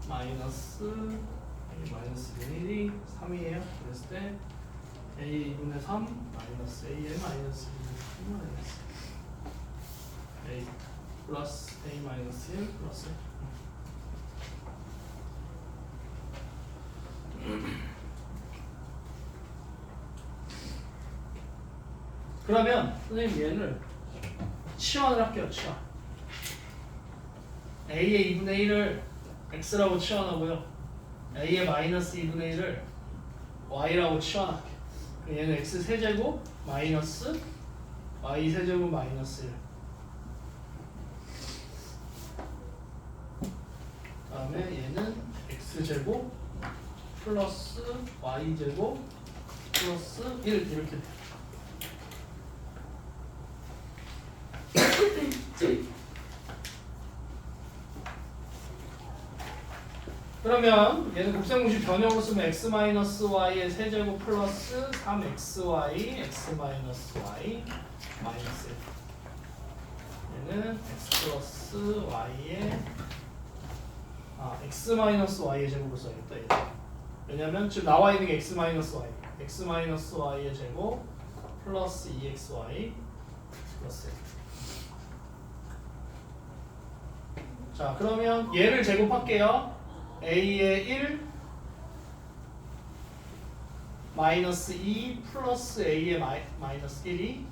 [SPEAKER 1] 마이너스 A 마이너스 2분의 1이 3이에요. 그랬을 때 A 2분의 3 마이너스 A의 마이너스 2분의 3 마이너스 A 플러스 A 마이너스 1 플러스 그러면 선생님 얘를 치환을 할게요. 치환. A의 2분의 1을 X라고 치환하고요. A의 마이너스 2분의 1을 Y라고 치환할게요. 얘는 X 세제곱 마이너스 Y 세제곱 마이너스 1. 그 다음에 얘는 X제곱 플러스 Y제곱 플러스 1 이렇게 돼. 그러면 얘는 곱셈공식 변형으로 쓰면 x-y의 세제곱 플러스 3xy x-y 마이너스 1. 얘는 x 플러스 y의 x-y의 제곱을 써야겠다. 얘는. 왜냐면 지금 나와 있는 게 x-y x-y의 제곱 플러스 2xy 플러스 1. 자, 그러면 얘를 제곱할게요. A의 1 마이너스 2 플러스 A의 마이너스 1이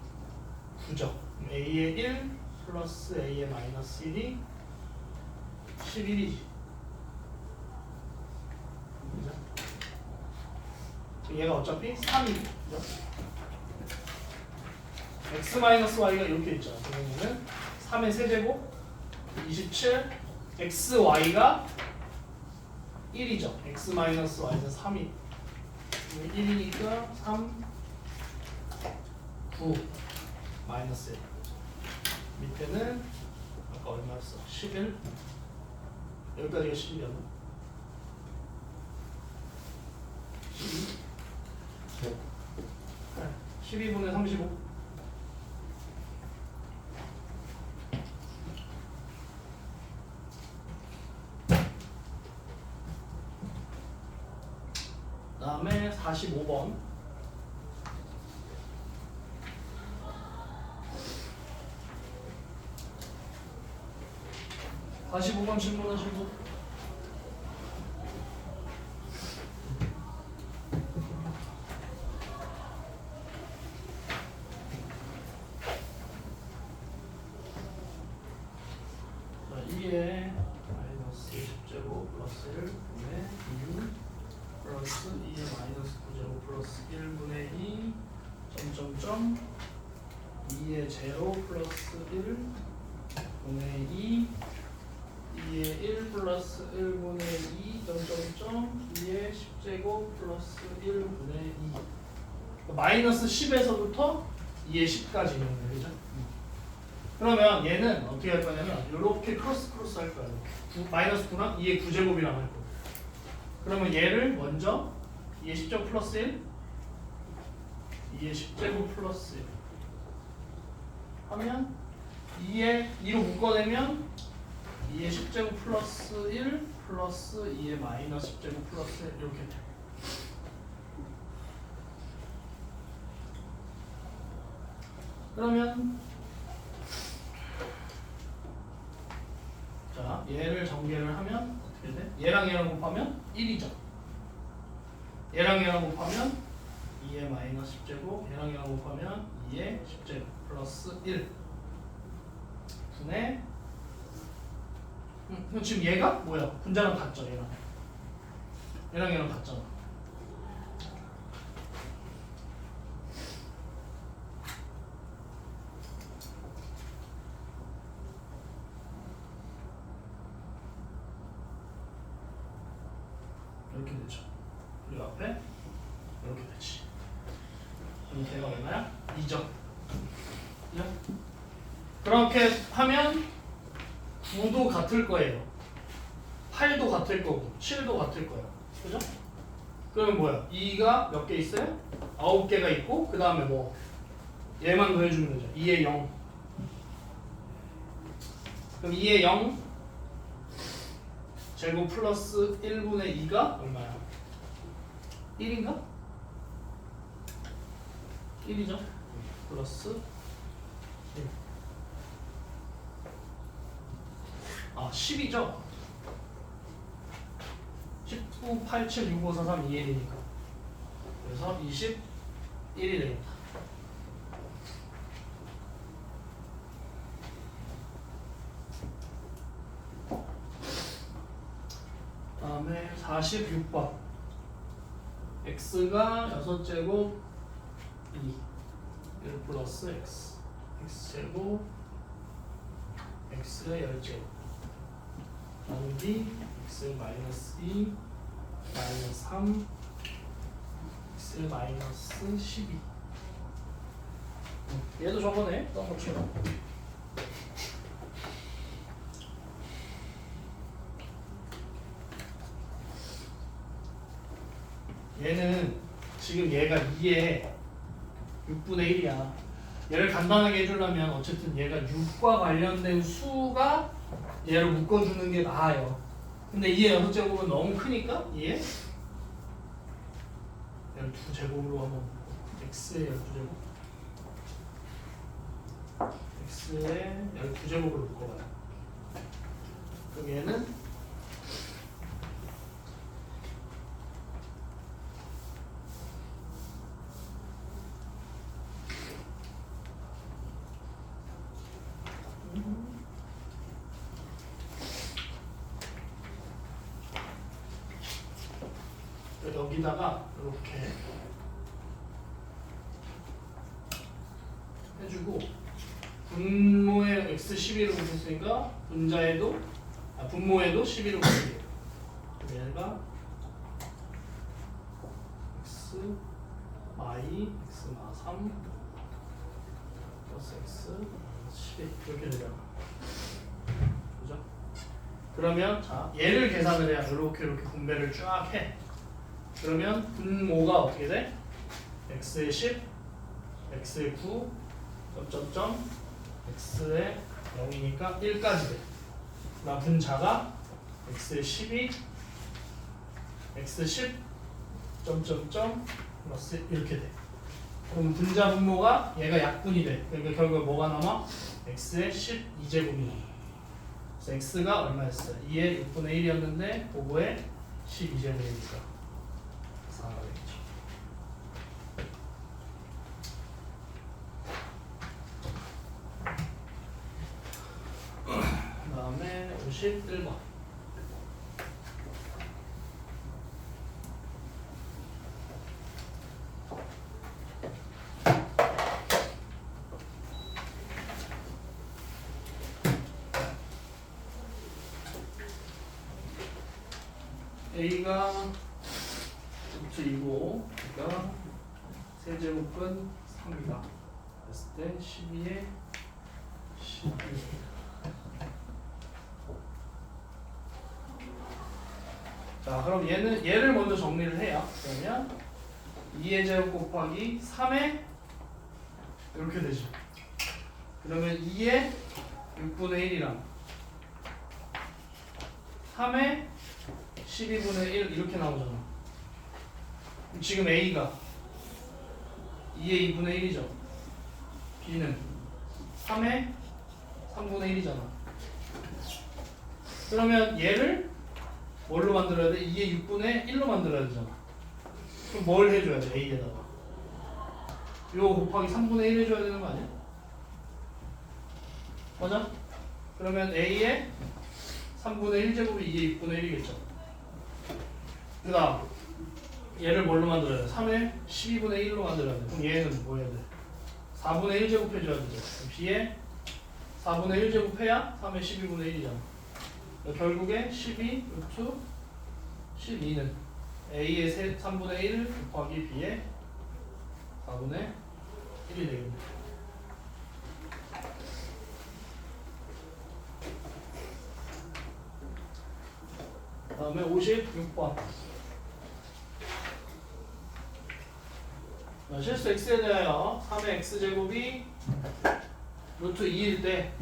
[SPEAKER 1] 9죠. A의 1 플러스 A의 마이너스 1이 11이지. 그죠? 얘가 어차피 3이죠. x-y가 이렇게 있죠. 그러면은 3의 세제곱 27 xy가 1이죠. x-y는 3이 1이니까 3 9 마이너스 1. 밑에는 아까 얼마였어? 11 여기까지가 11이었나? 12 12분의 35. 그 다음에 45번. 질문하실 분? 자, 2에 마이너스 10제곱 플러스 1분의 2 플러스 2의 마이너스 9제곱 플러스 1분의 2 점점점 2의 제로 플러스 1 분의 2 2의 1 플러스 1분의 2 점점점 2의 10제곱 플러스 1분의 2 마이너스 10에서부터 2의 10까지 있는 거예요. 그죠? 그러면 얘는 어떻게 할 거냐면 이렇게 크로스 할 거야. 마이너스 9랑 2의 9제곱이랑 할 거고. 그러면 얘를 먼저 2의 10제곱 플러스 1 2의 10제곱 플러스 1 하면 2로 묶어내면 2의 10제곱 플러스 1 플러스 2의 마이너스 10제곱 플러스 1 이렇게 돼. 그러면 자 얘를 전개를 하면 어떻게 돼? 얘랑 곱하면 1이죠. 얘랑 곱하면 2의 마이너스 10제곱 얘랑 곱하면 2의 10제곱 플러스 1 분의 그럼 지금 얘가 뭐야? 분자랑 같죠 얘랑 같잖아. 이렇게 되죠. 그리고 앞에 이렇게 되지. 그럼 걔가 얼마야? 2죠. 그렇게 하면 9도 같을 거예요. 8도 같을 거고 7도 같을 거예요. 그죠? 그러면 뭐야? 2가 몇 개 있어요? 9개가 있고 그 다음에 뭐 얘만 더해주면 되죠. 2의 0 그럼 2의 0 제곱 플러스 1분의 2가 얼마야? 1인가? 1이죠. 플러스 1. 아 10이죠. 19, 8, 7, 6, 5, 4, 3, 2, 1이니까 그래서 21이 되겠다. 다음에 46번 x가 6제곱 2 1 플러스 x x제곱 x의 10제곱 나누기 x 마이너스 2 마이너스 3 x 마이너스 12 얘도 저번에 했던 것처럼 얘는 지금 얘가 2에 6분의 1이야. 얘를 간단하게 해주려면 어쨌든 얘가 6과 관련된 수가 얘를 묶어주는 게 나아요. 근데 2의 6제곱은 너무 크니까 2의 12제곱으로 한번 x의 12제곱 x의 12제곱으로 묶어봐요. 그럼 얘는 여기다가 이렇게 해주고 분모에 x11을 붙였으니까 분자에도 분모에도 11을 붙여요. 얘가 x y x 마 3 플러스 x 11 이렇게 되잖아. 그죠? 그러면 자 얘를 계산을 해야 이렇게 분배를 쫙 해. 그러면 분모가 어떻게 돼? x의 10, x의 9, 점점점, x의 0이니까 1까지 돼. 그다음 분자가 x의 12, x의 10, 점점점, 플러스 이렇게 돼. 그럼 분자 분모가 얘가 약분이 돼. 그러니까 결국 뭐가 남아? x의 12제곱이 남아. 그래서 x가 얼마였어요? 2의 6분의 1이었는데 그거의 12제곱이니까 4가 되겠죠. 그 다음에 51번 A가 루트 2고 그러니까 세제곱은 3이다. 그랬을 때 12에 12. 자, 그럼 얘를 먼저 정리를 해요. 그러면 2의 제곱 곱하기 3의 이렇게 되죠. 그러면 2의 6분의 1이랑 3의 12분의 1 이렇게 나오잖아. 지금 A가 2의 2분의 1이죠. B는 3의 3분의 1이잖아. 그러면 얘를 뭘로 만들어야 돼? 2의 6분의 1로 만들어야 되잖아. 그럼 뭘 해줘야 돼? A에다가 이거 곱하기 3분의 1 해줘야 되는 거 아니야? 맞아? 그러면 A의 3분의 1제곱이 2의 6분의 1이겠죠. 그 다음 얘를 뭘로 만들어야 돼? 3의 12분의 1로 만들어야 돼. 그럼 얘는 뭐 해야 돼? 4분의 1제곱 해줘야 되죠. 그럼 B에 4분의 1제곱 해야 3의 12분의 1이잖아. 결국에 12 루트 12는 A의 3분의 1 곱하기 B의 4분의 1이 되겠네. 다음에 56번. 실수 x에 대하여 3의 x제곱이 루트 2일 때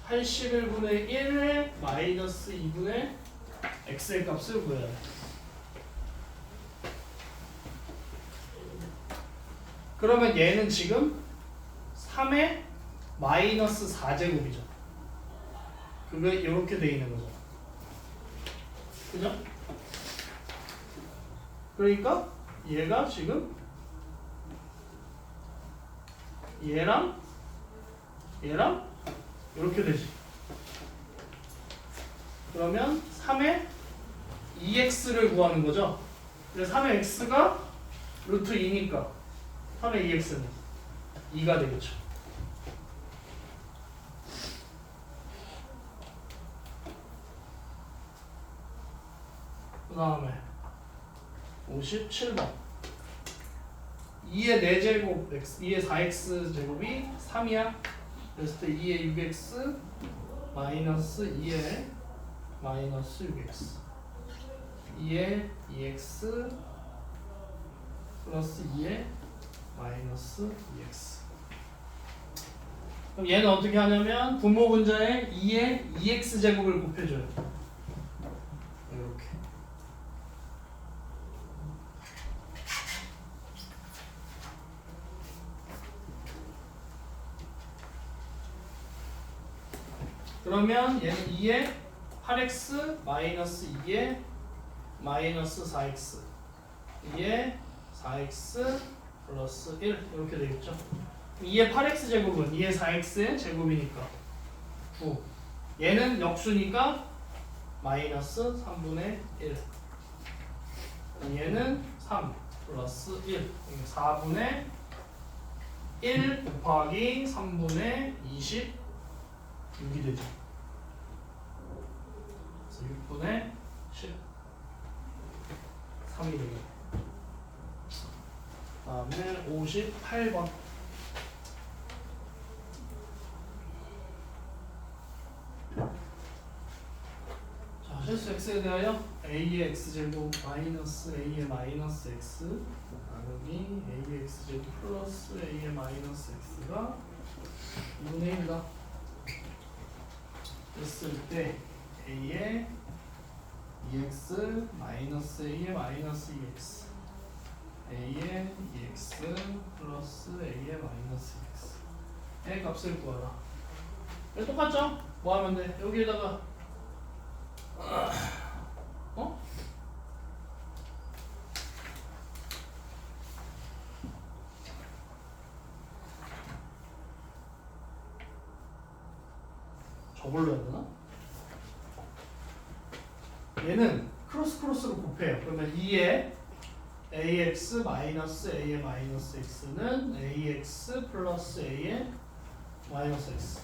[SPEAKER 1] 81분의 1 마이너스 2분의 x의 값을 구해야 돼. 그러면 얘는 지금 3의 마이너스 4제곱이죠. 그게 이렇게 돼 있는 거죠. 그죠? 그러니까 얘가 지금 얘랑 이렇게 되지. 그러면 3의 2x를 구하는 거죠. 그래서 3의 x가 루트 2니까 3의 2x는 2가 되겠죠. 그 다음에 57번 2의 4제곱 x, 2의 4x 제곱이 3이야. 그랬을 때 2의 6x 마이너스 2의 마이너스 6x 2의 2x 플러스 2의 마이너스 2x. 그럼 얘는 어떻게 하냐면 분모 분자에 2의 2x 제곱을 곱해줘요. 이렇게. 그러면 얘는 2의 8x 마이너스 2의 마이너스 4x 2의 4x 플러스 1 이렇게 되겠죠. 2의 8x 제곱은 2의 4x의 제곱이니까 9. 얘는 역수니까 마이너스 3분의 1. 얘는 3 플러스 1. 4분의 1 곱하기 3분의 26이 되죠. 그래서 6분의 10. 3이 되겠네. 다음에 58번. 자, 실수 x에 대하여 a의 x제곱 마이너스 a의 마이너스 x 나누기 a의 x제곱 플러스 a의 마이너스 x가 2분의 1이다. 했을 때 a의 2x 마이너스 a의 마이너스 2x a의 2x 플러스 a의 마이너스 2x 의 값을 구하라. 똑같죠? 뭐 하면 돼? 여기에다가 저걸로 해야 되나? 얘는 크로스로 곱해요. 그러면 2의 ax 마이너스 a의 마이너스 x는 ax 플러스 a의 마이너스 x.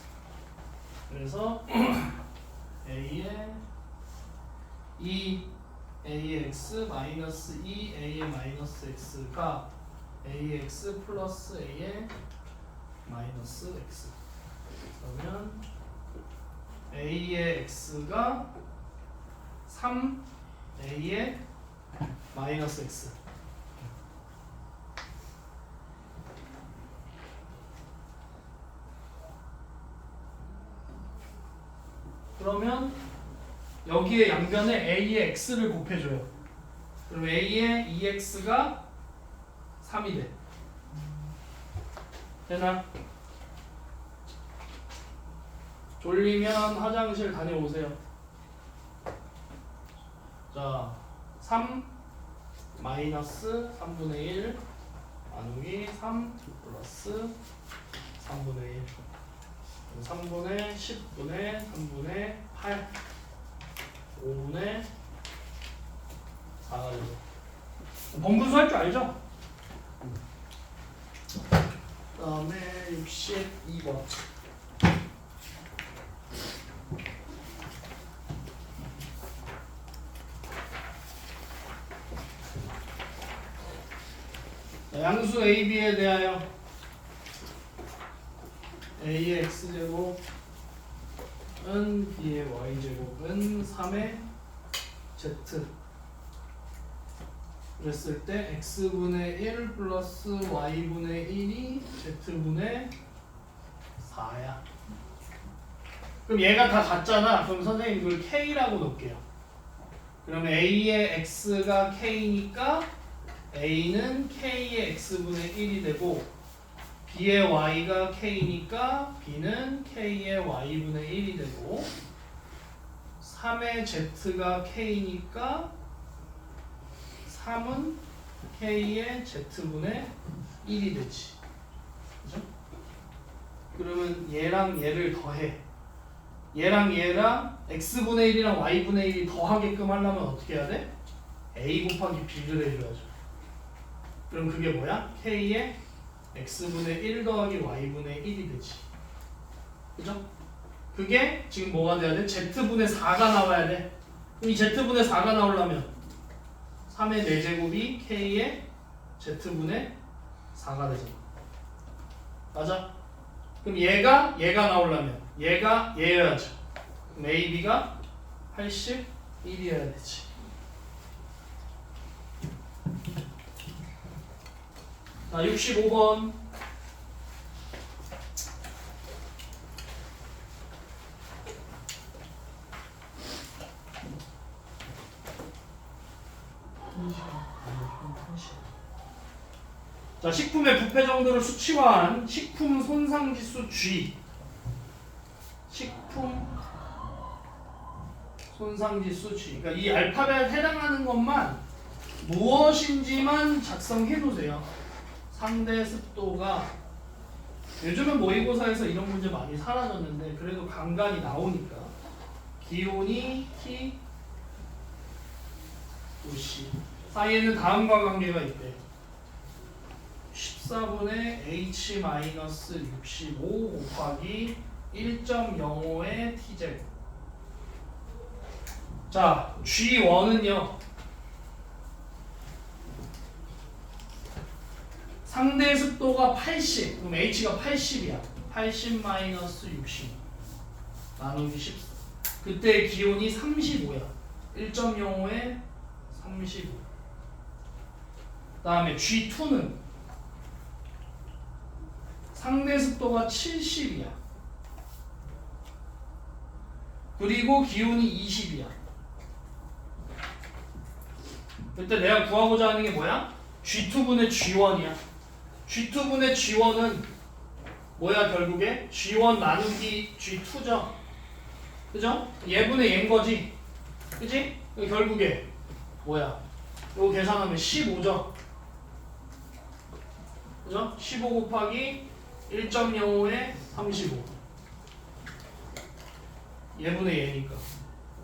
[SPEAKER 1] 그래서 a의 2 a의 x 마이너스 2 a의 마이너스 x가 ax 플러스 a의 마이너스 x. 그러면 a의 x가 3 a의 마이너스 x. 그러면 여기에 양변에 a의 x를 곱해줘요. 그럼 a의 2x가 3이 돼. 되나? 졸리면 화장실 다녀오세요. 자, 3 마이너스 3분의 1 나누기 3 플러스 3분의 1 3분의 10분의 3분의 8 5분의 4가 되죠. 번분수 할 줄 알죠? 그 다음에 62번. 양수 AB에 대하여 A의 X제곱은 B의 Y제곱은 3의 Z 그랬을 때 X분의 1 플러스 Y분의 1이 Z분의 4야. 그럼 얘가 다 같잖아. 그럼 선생님 이걸 K라고 놓을게요. 그러면 A의 X가 K니까 A는 K의 X분의 1이 되고 B의 Y가 K니까 B는 K의 Y분의 1이 되고 3의 Z가 K니까 3은 K의 Z분의 1이 되지. 그죠? 그러면 얘랑 얘를 더해. 얘랑 얘랑 X분의 1이랑 Y분의 1이 더하게끔 하려면 어떻게 해야 돼? A 곱하기 B를 해줘야죠. 그럼 그게 뭐야? K의 X분의 1 더하기 Y분의 1이 되지. 그죠? 그게 지금 뭐가 돼야 돼? Z분의 4가 나와야 돼. 그럼 이 Z분의 4가 나오려면 3의 4제곱이 K의 Z분의 4가 되잖아. 맞아? 그럼 얘가 나오려면 얘가 얘여야죠. 그럼 AB가 81이어야 되지. 자, 65번. 자, 식품의 부패 정도를 수치화한 식품 손상지수 G. 식품 손상지수 G. 그러니까 이 알파벳에 해당하는 것만 무엇인지만 작성해 놓으세요. 상대 습도가 요즘은 모의고사에서 이런 문제 많이 사라졌는데 그래도 간간이 나오니까 기온이 T, 도시 사이에는 다음과 관계가 있대. 14분의 H-65 곱하기 1.05의 T제곱. 자, G1은요 상대 습도가 80, 그럼 H가 80이야. 80 마이너스 60 나누기 14. 그때 기온이 35야. 1.05에 35. 그 다음에 G2는 상대 습도가 70이야. 그리고 기온이 20이야. 그때 내가 구하고자 하는 게 뭐야? G2분의 G1이야. G2분의 G1은 뭐야 결국에? G1 나누기 G2죠. 그죠? 얘분의 얘인 거지. 그지? 결국에 뭐야? 이거 계산하면 15죠. 그죠? 15 곱하기 1.05에 35. 얘분의 얘니까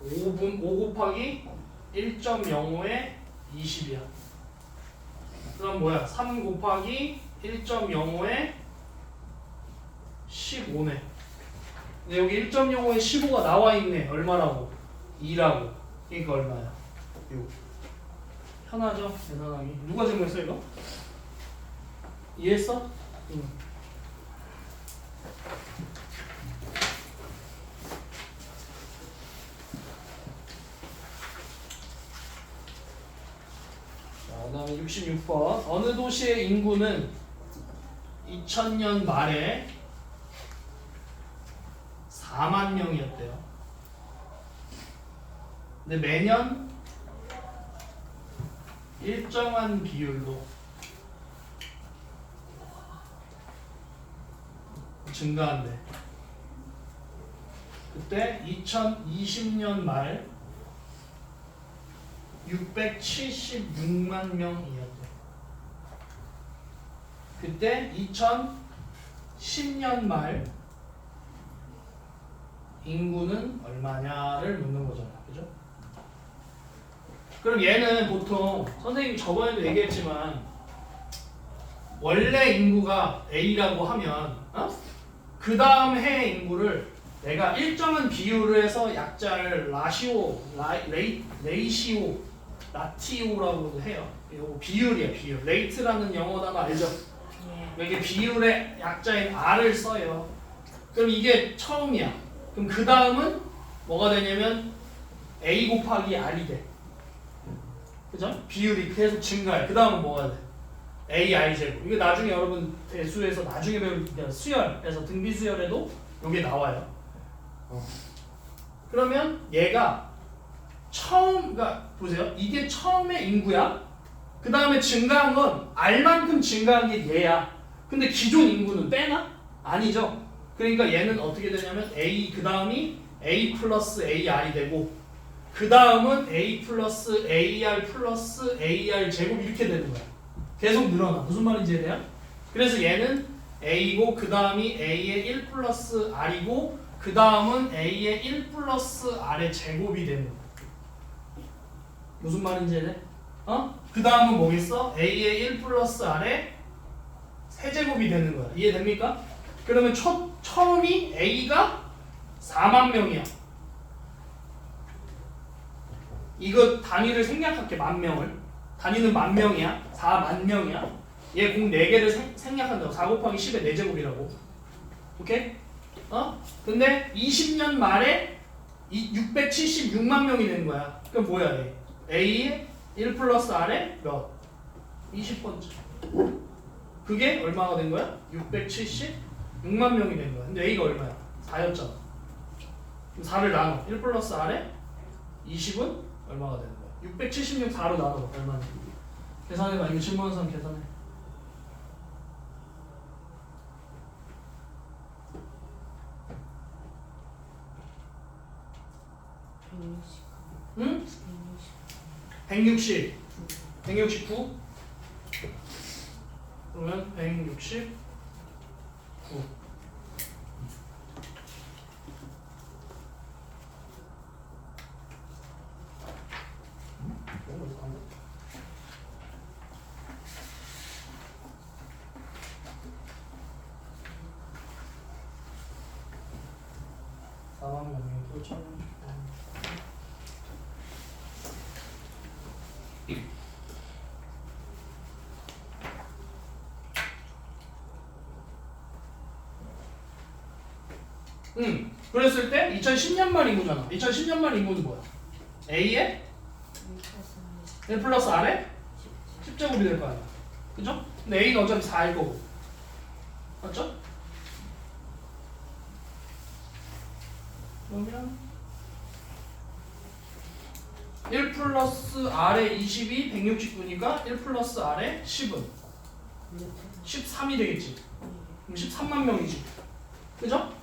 [SPEAKER 1] 5 곱하기 1.05에 20이야. 그럼 뭐야? 3 곱하기 1.05에 15네. 근데 여기 1.05에 15가 나와 있네. 얼마라고? 2라고. 그러니까 얼마야? 6. 편하죠? 계산하기. 누가 질문했어 이거? 이해했어? 응. 자, 그다음에 66번. 어느 도시의 인구는 2000년 말에 4만 명이었대요. 근데 매년 일정한 비율로 증가한대. 그때 2020년 말 676만 명이었대. 그때 2010년 말 인구는 얼마냐를 묻는 거잖아. 그죠? 그럼 얘는 보통 선생님이 저번에도 얘기했지만 원래 인구가 A라고 하면 그 다음 해 인구를 내가 일정한 비율을 해서 약자를 레이시오, 라티오라고 해요. 이거 비율이야, 비율. 레이트라는 영어 단어 알죠?
[SPEAKER 3] 예.
[SPEAKER 1] 이게 비율의 약자인 R을 써요. 그럼 이게 처음이야. 그럼 그 다음은 뭐가 되냐면 A 곱하기 R이 돼. 그죠? 비율이 계속 증가해. 그 다음은 뭐가 돼? AI 제곱. 이거 나중에 여러분 대수에서 나중에 배울 수열에서 등비 수열에도 이게 나와요. 그러면 얘가 그러니까 보세요. 이게 처음에 인구야. 그 다음에 증가한 건 R만큼 증가한 게 얘야. 근데 기존 인구는 빼나? 아니죠. 그러니까 얘는 어떻게 되냐면 A 그 다음이 A 플러스 AR이 되고 그 다음은 A 플러스 AR 플러스 AR 제곱 이렇게 되는 거야. 계속 늘어나. 무슨 말인지 이해돼요? 그래서 얘는 A고 그 다음이 A의 1 플러스 R이고 그 다음은 A의 1 플러스 R의 제곱이 되는 거야. 무슨 말인지 이해돼? 그 다음은 뭐겠어? A의 1 플러스 R의 세제곱이 되는 거야. 이해됩니까? 그러면 처음이 A가 4만 명이야. 이거 단위를 생략할게. 만 명을. 단위는 만 명이야. 4만 명이야. 얘 공 4개를 생략한다고. 4 곱하기 10의 4제곱이라고. 오케이? 근데 20년 말에 676만 명이 되는 거야. 그럼 뭐야 얘? A의 1 플러스 R의 몇? 20번째. 그게 얼마가 된 거야? 676만 명이 된 거야. 근데 A가 얼마야? 4였잖아. 그럼 4를 나눠. 1 플러스 R의 20은 얼마가 되는 거야? 676 4로 나눠. 얼마나? 계산해봐. 이거 질문하는 사람 계산해. 응? 160. 169. 그러면 169. 그랬을 때 2010년 말 인구잖아. 2010년 말 인구는 뭐야? A에 1 플러스 R에 10제곱이 될 거 아니야. 그죠? 근데 A는 어차피 4일 거고. 맞죠? 그러면 1 플러스 R에 20이 169니까 1 플러스 R에 10은 13이 되겠지. 그럼 13만 명이지. 그죠?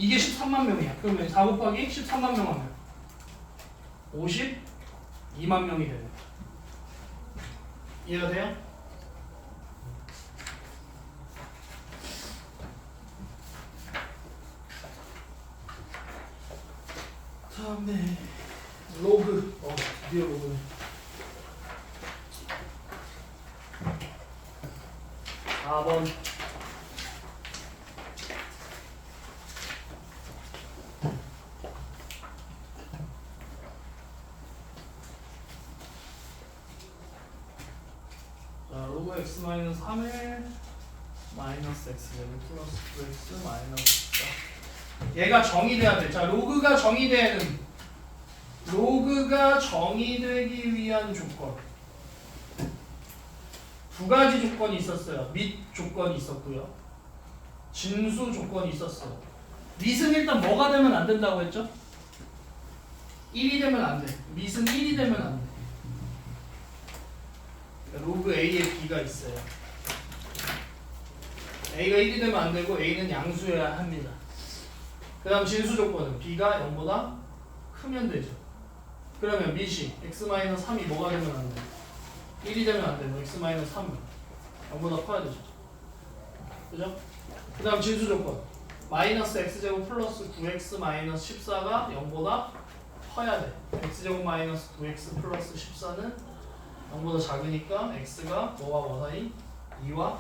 [SPEAKER 1] 이게 13만 명이야. 그러면 4 곱하기 13만 명 하면 52만 명이 되네. 이해가 돼요? 다음에 로그. 드디어 로그네. 4번. x 마이너스 3에 마이너스 x제곱 플러스 9x 마이너스 4. 얘가 정의돼야 돼. 자, 로그가 정의되기 위한 조건. 두 가지 조건이 있었어요. 밋 조건이 있었고요. 진수 조건이 있었어. 밋은 일단 뭐가 되면 안 된다고 했죠? 1이 되면 안 돼. 밋은 1이 되면 안 돼. 로그 A에 B가 있어요. A가 1이 되면 안 되고 A는 양수여야 합니다. 그 다음 진수 조건은 B가 0보다 크면 되죠. 그러면 밋이 x-3이 뭐가 되면 안 돼? 1이 되면 안 되고 x-3은 0보다 커야 되죠. 그죠? 그 다음 진수 조건 마이너스 x제곱 플러스 9x 마이너스 14가 0보다 커야 돼. x제곱 마이너스 9x 플러스 14는 0보다 작으니까 x가 뭐와 뭐 사이? 2와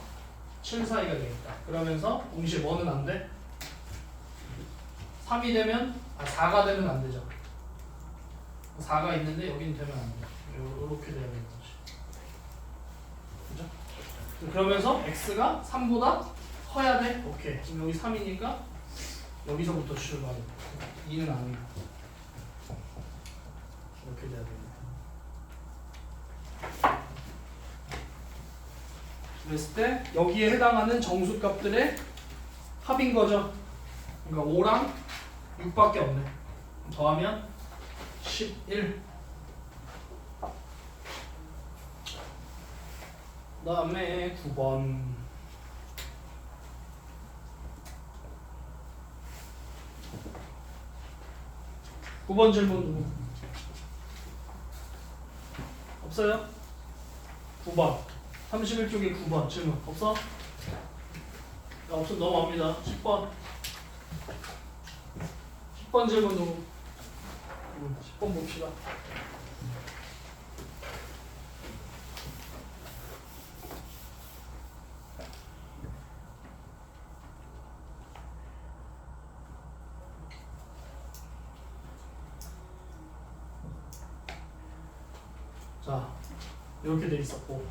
[SPEAKER 1] 7 사이가 되겠다. 그러면서 동시에 뭐는 안 돼? 3이 되면 4가 되면 안 되죠. 4가 있는데 여기는 되면 안 돼. 이렇게 돼야 되는 거지. 그죠? 그러면서 x가 3보다 커야 돼. 오케이. 지금 여기 3이니까 여기서부터 출발해. 2는 아니고. 이렇게 돼야 됩니다. 그랬을 때 여기에 해당하는 정수값들의 합인 거죠. 그러니까 5랑 6밖에 없네. 더하면 11. 그 다음에 9번. 9번 질문 누구? 없어요? 9번. 31쪽에 9번 질문 없어? 없으면 넘어갑니다. 10번. 10번 질문 누구? 10번 봅시다. 자, 이렇게 돼 있었고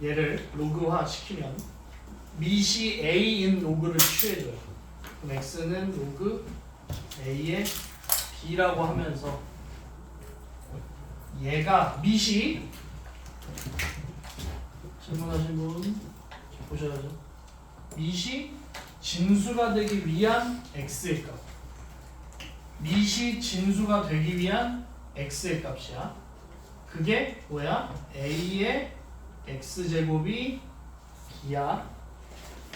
[SPEAKER 1] 얘를 로그화 시키면 밋이 A인 로그를 취해줘요. 그럼 X는 로그 A의 B라고 하면서 얘가 밋이 질문하신 분 보셔야죠. 밋이 진수가 되기 위한 X의 값. 밋이 진수가 되기 위한 X의 값이야. 그게 뭐야? A의 X제곱이 B야.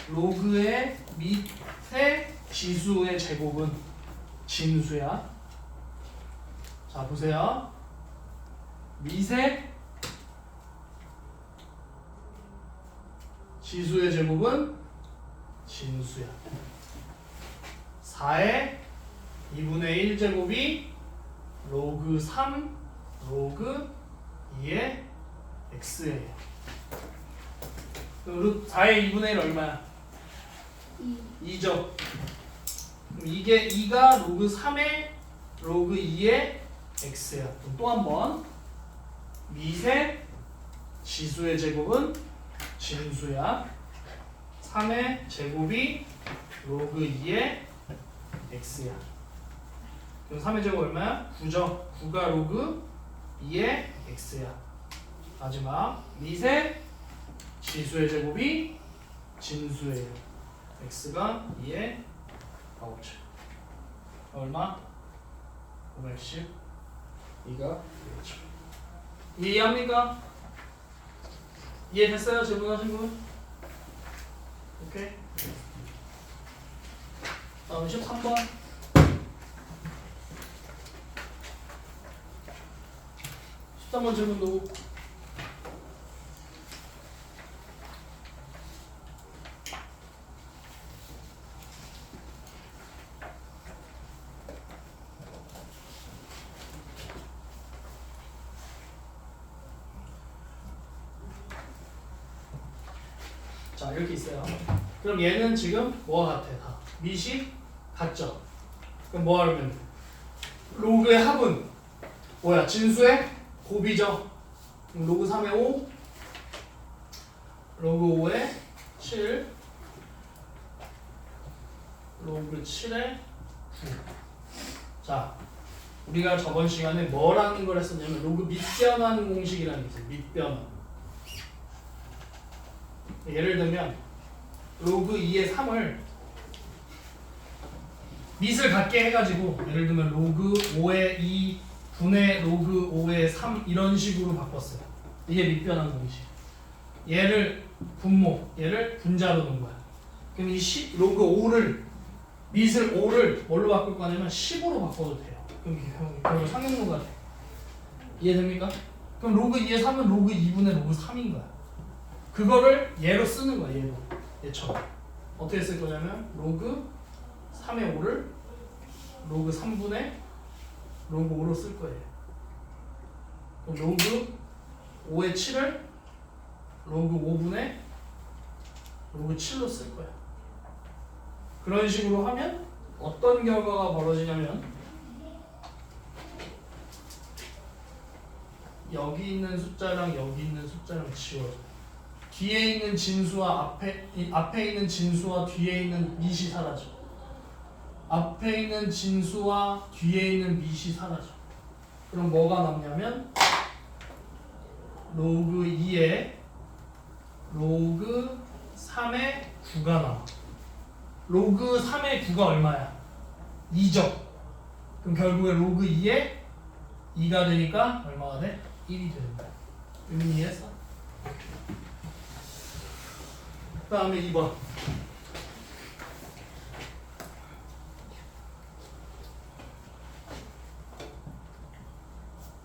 [SPEAKER 1] 로그의 밑에 지수의 제곱은 진수야. 자, 보세요. 밑의 지수의 제곱은 진수야. 4의 2분의 1제곱이 로그 3 로그 2의 x예요. 그럼 4의 2분의 1 얼마야? 2죠. 그럼 이게 2가 로그 3의 로그 2의 x야. 그럼 또 한 번 밑의 지수의 제곱은 진수야. 3의 제곱이 로그 2의 x야. 그럼 3의 제곱 얼마야? 9죠. 9가 로그 2의 x야. 마지막 밑의 지수의 제곱이 진수예요. x가 2의 9죠. 얼마? 510. 2가 1죠. 이해합니까? 이해됐어요? 질문하신 분? 오케이. 다음 13번. 한번 질문 누구? 자, 이렇게 있어요. 그럼 얘는 지금 뭐가 같아? 다 밋이 같죠? 그럼 뭐 하면 돼? 로그의 합은 뭐야? 진수의 곱이죠. 그럼 로그 3의 5, 로그 5의 7, 로그 7의 9. 자, 우리가 저번 시간에 뭐라는 걸 했었냐면 로그 밑변환 공식이라는 게 있어요. 밑변환. 예를 들면 로그 2의 3을 밑을 같게 해가지고 예를 들면 로그 5의 2 분의 로그 5의 3 이런 식으로 바꿨어요. 이게 밑변환 공식. 얘를 분모, 얘를 분자로 놓은 거야. 그럼 이 로그 5를 밑을 5를 뭘로 바꿀 거냐면 10으로 바꿔도 돼요. 그럼 결국 상용로가 돼. 이해됩니까? 그럼 로그 2의 3은 로그 2분의 로그 3인 거야. 그거를 얘로 쓰는 거야. 얘로. 얘처럼. 어떻게 쓸 거냐면 로그 3의 5를 로그 3분의 로그 5로 쓸 거예요. 그럼 로그 5의 7을 로그 5분의 로그 7로 쓸 거야. 그런 식으로 하면 어떤 결과가 벌어지냐면 여기 있는 숫자랑 여기 있는 숫자랑 지워져. 뒤에 있는 진수와 앞에 있는 진수와 뒤에 있는 밑이 사라져. 앞에 있는 진수와 뒤에 있는 밑이 사라져. 그럼 뭐가 남냐면 로그 2에 로그 3의 9가 나와. 로그 3의 9가 얼마야? 2죠. 그럼 결국에 로그 2에 2가 되니까 얼마가 돼? 1이 되는 거야. 의미 이해했어? 그 다음에 2번.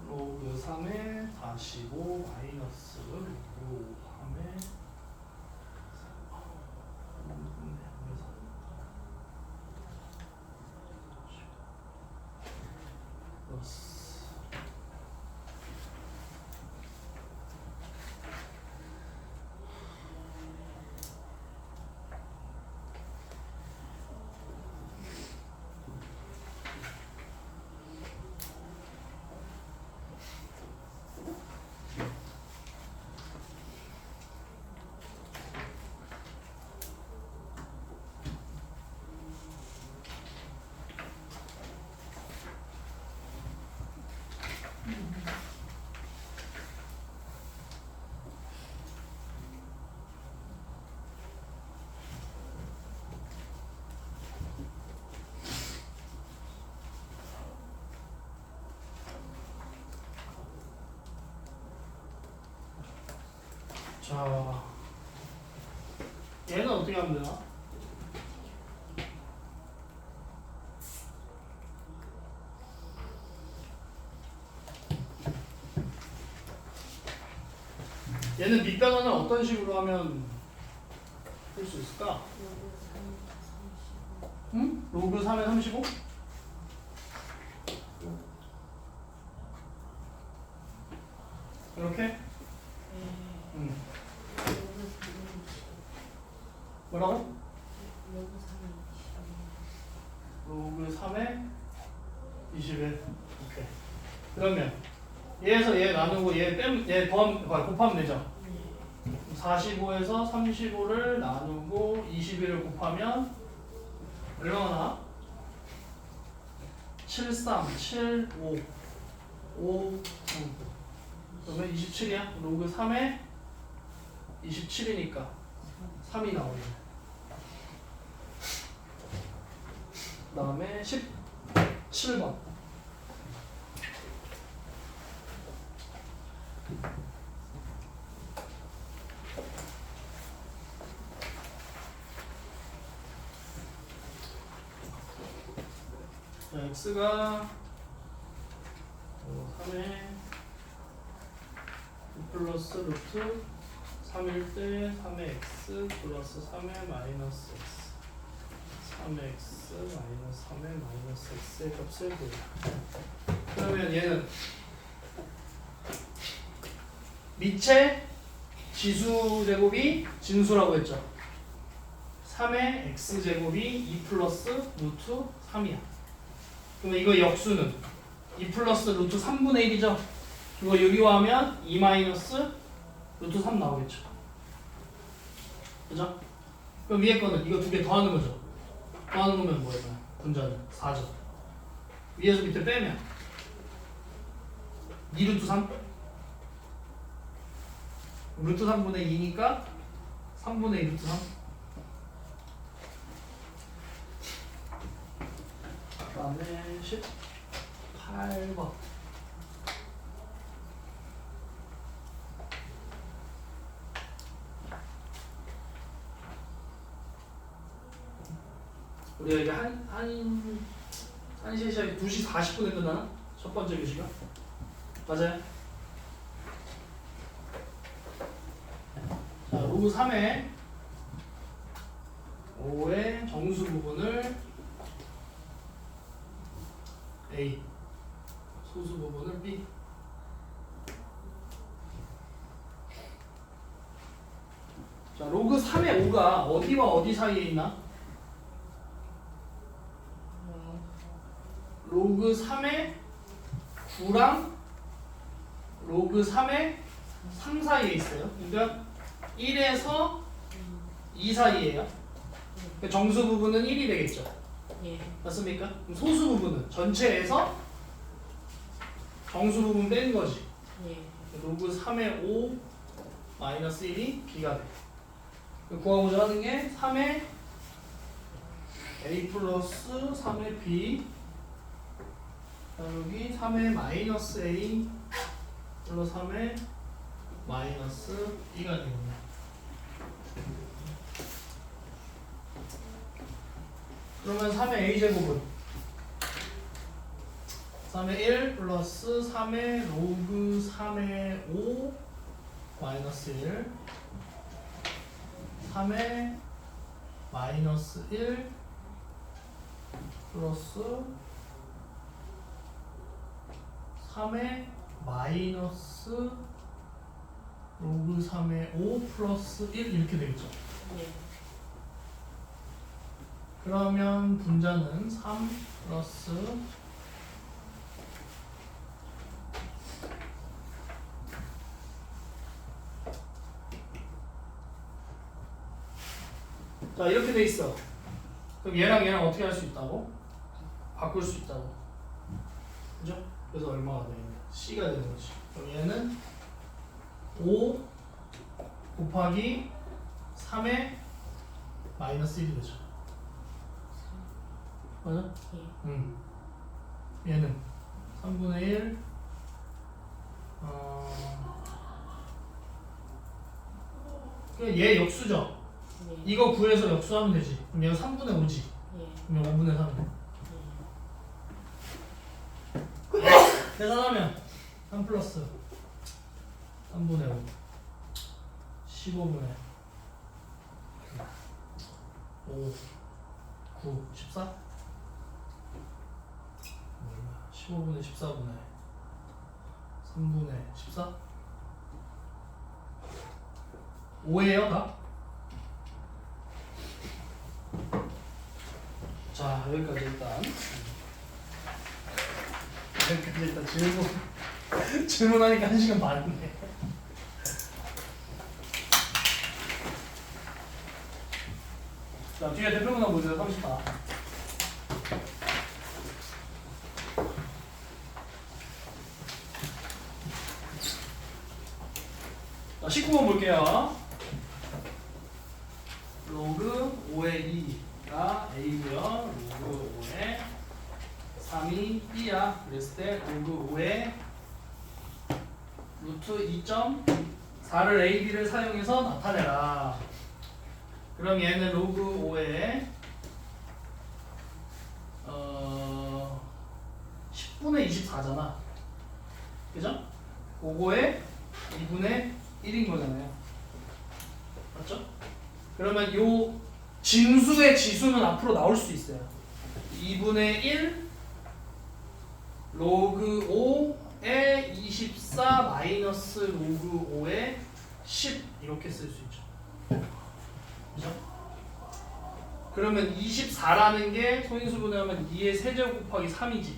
[SPEAKER 1] 로그 3의 다시 5 마이너스 로그 3의 자, 얘는 어떻게 하면 되나? 얘는 밑변환을 어떤 식으로 하면 할 수 있을까? 응? 로그 3의 35? 이렇게? 응. 뭐라고? 로그 3의 21. 오케이. 그러면 얘에서 얘 나누고 얘 곱하면 되죠? 45에서 35를 나누고 21을 곱하면 얼마나 나와? 7, 3, 7, 5, 5, 9. 그러면 27이야. 로그 3에 27이니까 3이 나오네. 그 다음에 17번. 자, x가 3에 9 플러스 루트 3일 때 3의 x 플러스 3의 마이너스 x 3의 x 마이너스 3의 마이너스 x의 값을 구해라. 그러면 얘는 밑에 지수 제곱이 진수라고 했죠. 3의 x제곱이 2 플러스 루트 3이야. 그러면 이거 역수는 2 플러스 루트 3분의 1이죠. 이거 여기와 하면 2 마이너스 루트 3 나오겠죠. 그죠? 그럼 위에 거는 이거 두 개 더하는 거죠. 더하는 거면 뭐예요? 분자는 4죠. 위에서 밑에 빼면 2 루트 3 루트 3분의 2니까 3분의 2 루트 3. 그 다음에 18번. 우리가 이게 한시 시작이 2시 40분에 끝나나? 첫 번째 교시가? 맞아요? 자, 로그 3의 5의 정수 부분을 A, 소수 부분을 B. 자, 로그 3의 5가 어디와 어디 사이에 있나? 로그 3의 9랑 로그 3의 3 사이에 있어요. 그러니까 1에서 2 사이에요. 그러니까 정수 부분은 1이 되겠죠.
[SPEAKER 3] 예.
[SPEAKER 1] 맞습니까? 그럼 소수 부분은 전체에서 정수 부분 뺀 거지.
[SPEAKER 3] 예.
[SPEAKER 1] 로그 3의 5 마이너스 1이 B가 돼. 구하고자 하는 게 3의 A 플러스 3의 B, 여기 3의 마이너스 A 플러스 3의 마이너스 B가 되겠네. 그러면 3의 A제곱은 3의 1 플러스 3의 로그 3의 5 마이너스 1 3의 마이너스 1 플러스 3의 마이너스 로그 3의 5 플러스 1 이렇게 되겠죠.
[SPEAKER 3] 예.
[SPEAKER 1] 그러면 분자는 3 플러스 자 이렇게 돼 있어. 그럼 얘랑 얘랑 어떻게 할 수 있다고? 바꿀 수 있다고. 그죠? 그래서 얼마가 되냐? C가 되는 거지. 그럼 얘는 5 곱하기 3의 마이너스 1이 되죠. 맞아?
[SPEAKER 3] 예.
[SPEAKER 1] 얘는 3분의 1 그냥 얘 역수죠.
[SPEAKER 3] 예.
[SPEAKER 1] 이거 구해서 역수하면 되지. 그럼 얘가 3분의 5지.
[SPEAKER 3] 예.
[SPEAKER 1] 그러면 5분의 3. 계산하면 3 플러스 3분의 5 15분의 5 9 14 15분의 14분의 3분의 14 5예요 다? 자 여기까지 일단 여기까지 일단 질문하니까 1시간 반이네. 자 뒤에 대표문항 보세요. 34. 자 19번 볼게요. 로그 5의 2가 A고요. 로그 5의 3이 B야. 그랬을 때 로그 5의 루트 2.4를 A, B를 사용해서 나타내라. 그럼 얘는 로그 5의 10분의 24잖아. 그죠? 그거의 2분의 1인 거잖아요. 맞죠? 그러면 요 진수의 지수는 앞으로 나올 수 있어요. 2분의 1 로그 5의 24 마이너스 로그 5의 10 이렇게 쓸 수 있죠. 그죠? 그러면 24라는 게 소인수분해하면 2의 세제곱 곱하기 3이지.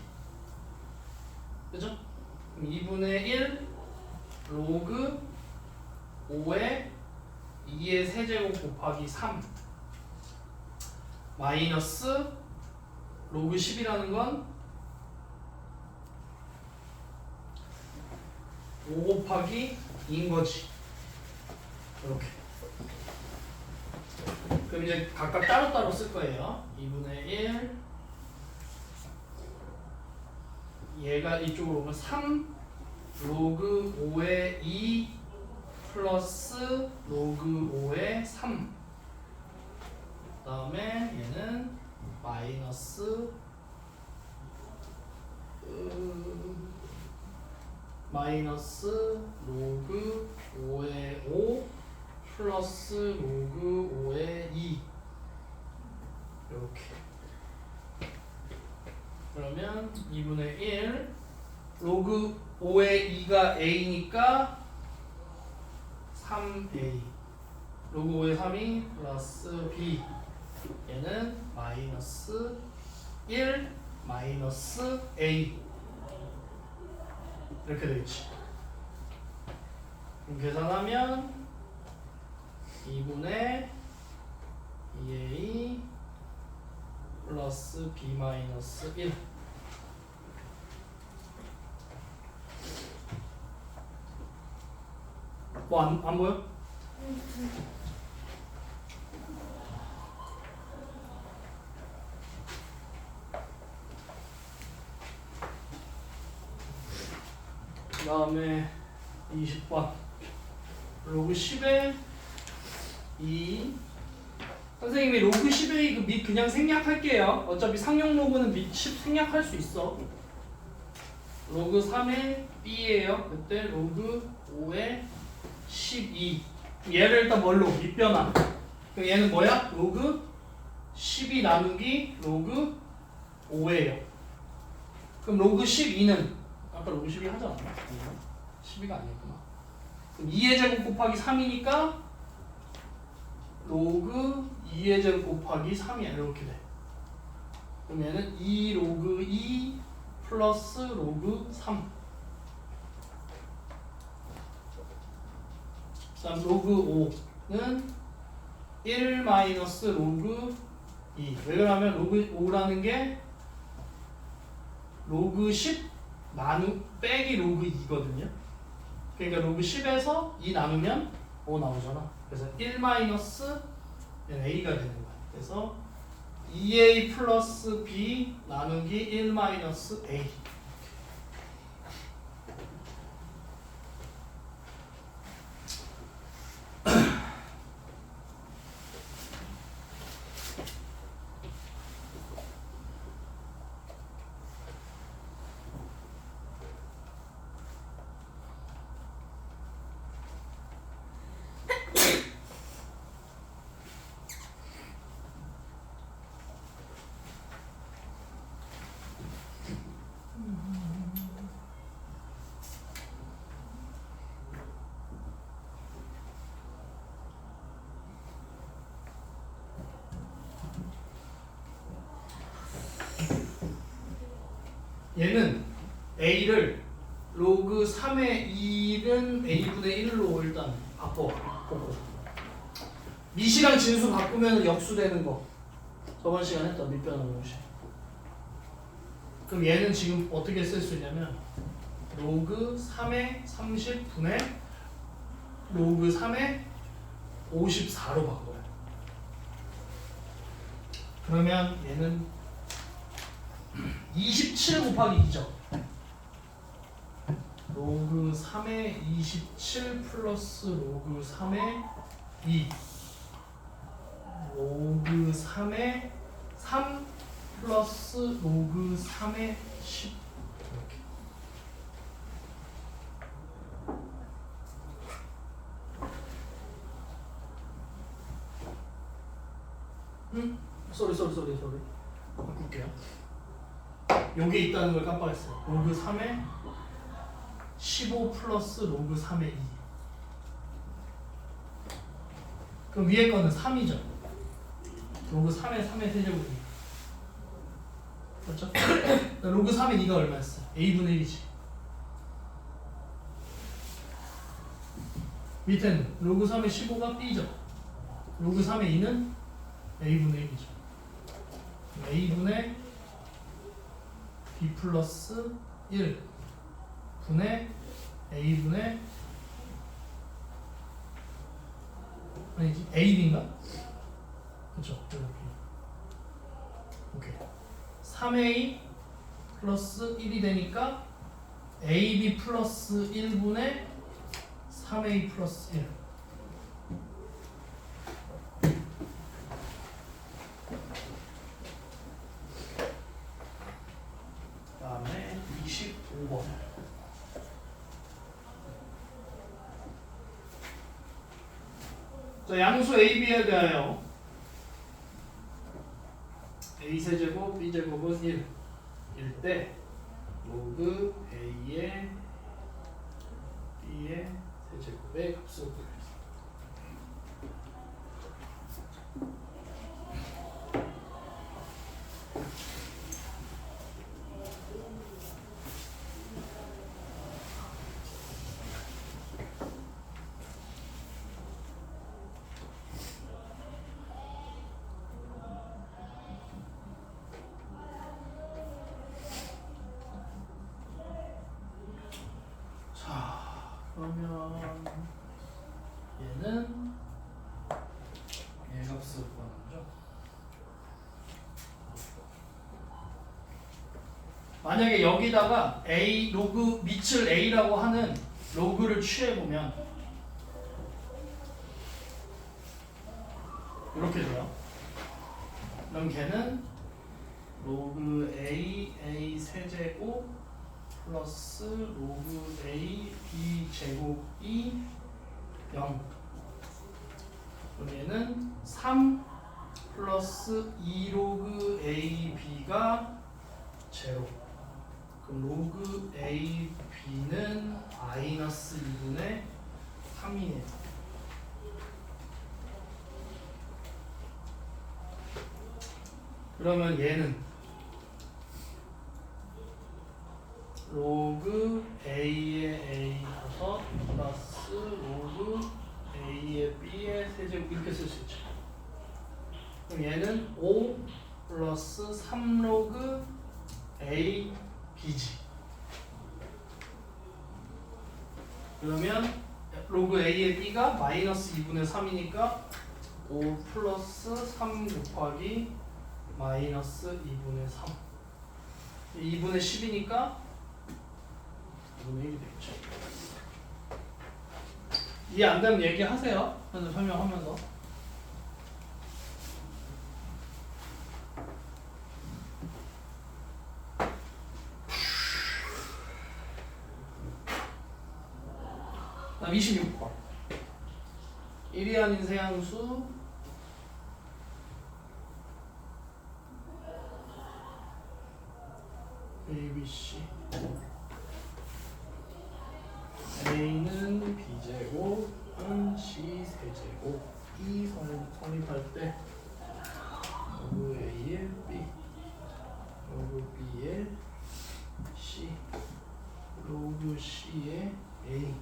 [SPEAKER 1] 그죠? 그럼 2분의 1 로그 5의 2의 세제곱 곱하기 3 마이너스 로그 10이라는 건 5 곱하기 2인 거지. 이렇게. 그럼 이제 각각 따로따로 쓸 거예요. 2분의 1 얘가 이쪽으로 오면 3 로그 5의 2 플러스 로그 5의 3 그 다음에 얘는 마이너스 로그 5의 5 플러스 로그 5의 2 이렇게. 그러면 2분의 1 로그 5의 2가 a니까 3a 로그 5의 3이 플러스 b 얘는 마이너스 1 마이너스 a 이렇게 되겠지. 그럼 계산하면 2분의 2a 플러스 b 마이너스 1 뭐 안 보여? 그 다음에 20번 로그 10에 2 선생님이 로그 10의 그 밑 그냥 생략할게요. 어차피 상용 로그는 밑 10 생략할 수 있어. 로그 3의 b예요. 그때 로그 5의 12 얘를 일단 뭘로? 밑변환. 그럼 얘는 뭐야? 로그 12 나누기 로그 5예요. 그럼 로그 12는 아까 로그 12 하지 않았나? 12가 아니었구나. 그럼 2의 제곱 곱하기 3이니까 로그 2의 제곱 곱하기 3이야. 이렇게 돼. 그럼 얘는 2 로그 2 플러스 로그 3. 그다음 로그 5는 1 마이너스 로그 2. 왜 그러냐면 로그 5라는 게 로그 10 빼기 로그 2거든요. 그러니까 로그 10에서 2 나누면 5 나오잖아. 그래서 1 마이너스 a가 되는 거야. 그래서 2a 플러스 b 나누기 1 마이너스 a. 얘는 a를 로그 3의 1은 a분의 1로 일단 바꿔. 미시랑 진수 바꾸면 역수되는 거. 저번 시간에 했던 밑변환 공식. 그럼 얘는 지금 어떻게 쓸 수 있냐면 로그 3의 30분의 로그 3의 54로 바꿔요. 그러면 얘는 27 곱하기 2죠. 로그 3의 27 플러스 로그 3의 2 로그 3의 3 플러스 로그 3의 10 이렇게. 쏘리 바꿀게요. 요게 있다는 걸 깜빡했어요. 로그 3의 15 플러스 로그 3의 2. 그럼 위에 거는 3이죠. 로그 3의 세제곱이니까. 그렇죠? 로그 3의 2가 얼마였어? a분의 1이지. 밑에는 로그 3의 15가 B죠. 로그 3의 2는 A분의 1이죠. A분의 B 플러스 1 분의 A분의 아니지 AB인가? 그쵸. 이렇게. 오케이. 3A 플러스 1이 되니까 AB 플러스 1분의 3A 플러스 1. 다음에 25번. 자, 양수 AB에 대하여 A세제곱 B제곱은 1일 때 로그 A의 B의 세제곱의 값을 구해요. 그러면 얘는 얘 값을 구하는 거죠. 만약에 여기다가 A 로그 밑을 A라고 하는 로그를 취해 보면 이렇게 돼요. 그럼 걔는 로그 A 세제곱 플러스 로그 A B 제곱이 0. 그럼 얘는 3 플러스 2 로그 A B가 0. 그럼 로그 A B는 마이너스 2분의 3이네요. 그러면 얘는 로그 A의 A 다섯 플러스 로그 A의 B의 세제곱 이렇게 쓸 수 있죠. 그럼 얘는 5 플러스 3 로그 A B지. 그러면 로그 A의 B가 마이너스 2분의 3이니까 5 플러스 3 곱하기 마이너스 2분의 3 2분의 10이니까 2분의 1이 되겠죠. 이해 안 되면 얘기하세요. 저는 설명하면서. 다음 26번. 1이 아닌 세함수 A, B, C A는 B제곱은 C 세제곱 이 성립할 때 로그 A의 B 로그 B의 C 로그 C의 A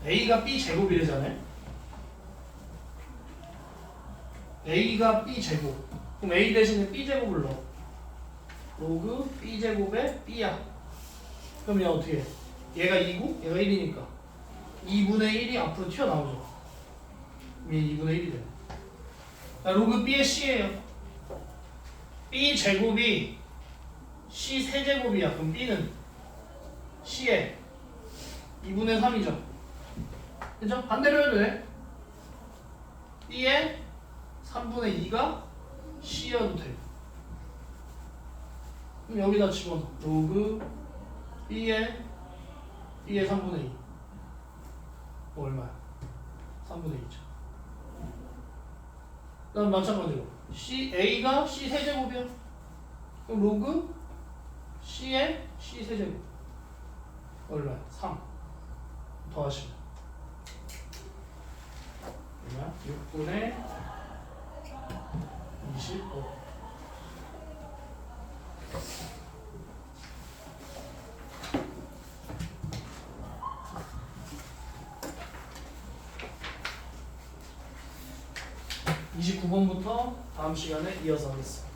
[SPEAKER 1] A가 B 제곱이래잖아요. A가 B 제곱. 그럼 A 대신에 B 제곱을 넣어. 로그 B 제곱에 B야. 그럼 얘 어떻게 해? 얘가 2고 얘가 1이니까 2분의 1이 앞으로 튀어나오죠. 그럼 얘 2분의 1이 되네. 자, 로그 B의 C예요. B 제곱이 C 세제곱이야. 그럼 B는 C에 2분의 3이죠. 그죠? 반대로 해도 돼. B에 3분의 2가 C여도 돼. 그럼 여기다 집어넣어. 로그 B에 3분의 2. 얼마야? 3분의 2죠. 그 다음 마찬가지로 A가 C 세제곱이야. 그럼 로그 C에 C 세제곱. 얼마야? 3. 더하시면 얼마야? 6분의 25. 29번부터 다음 시간에 이어서 하겠습니다.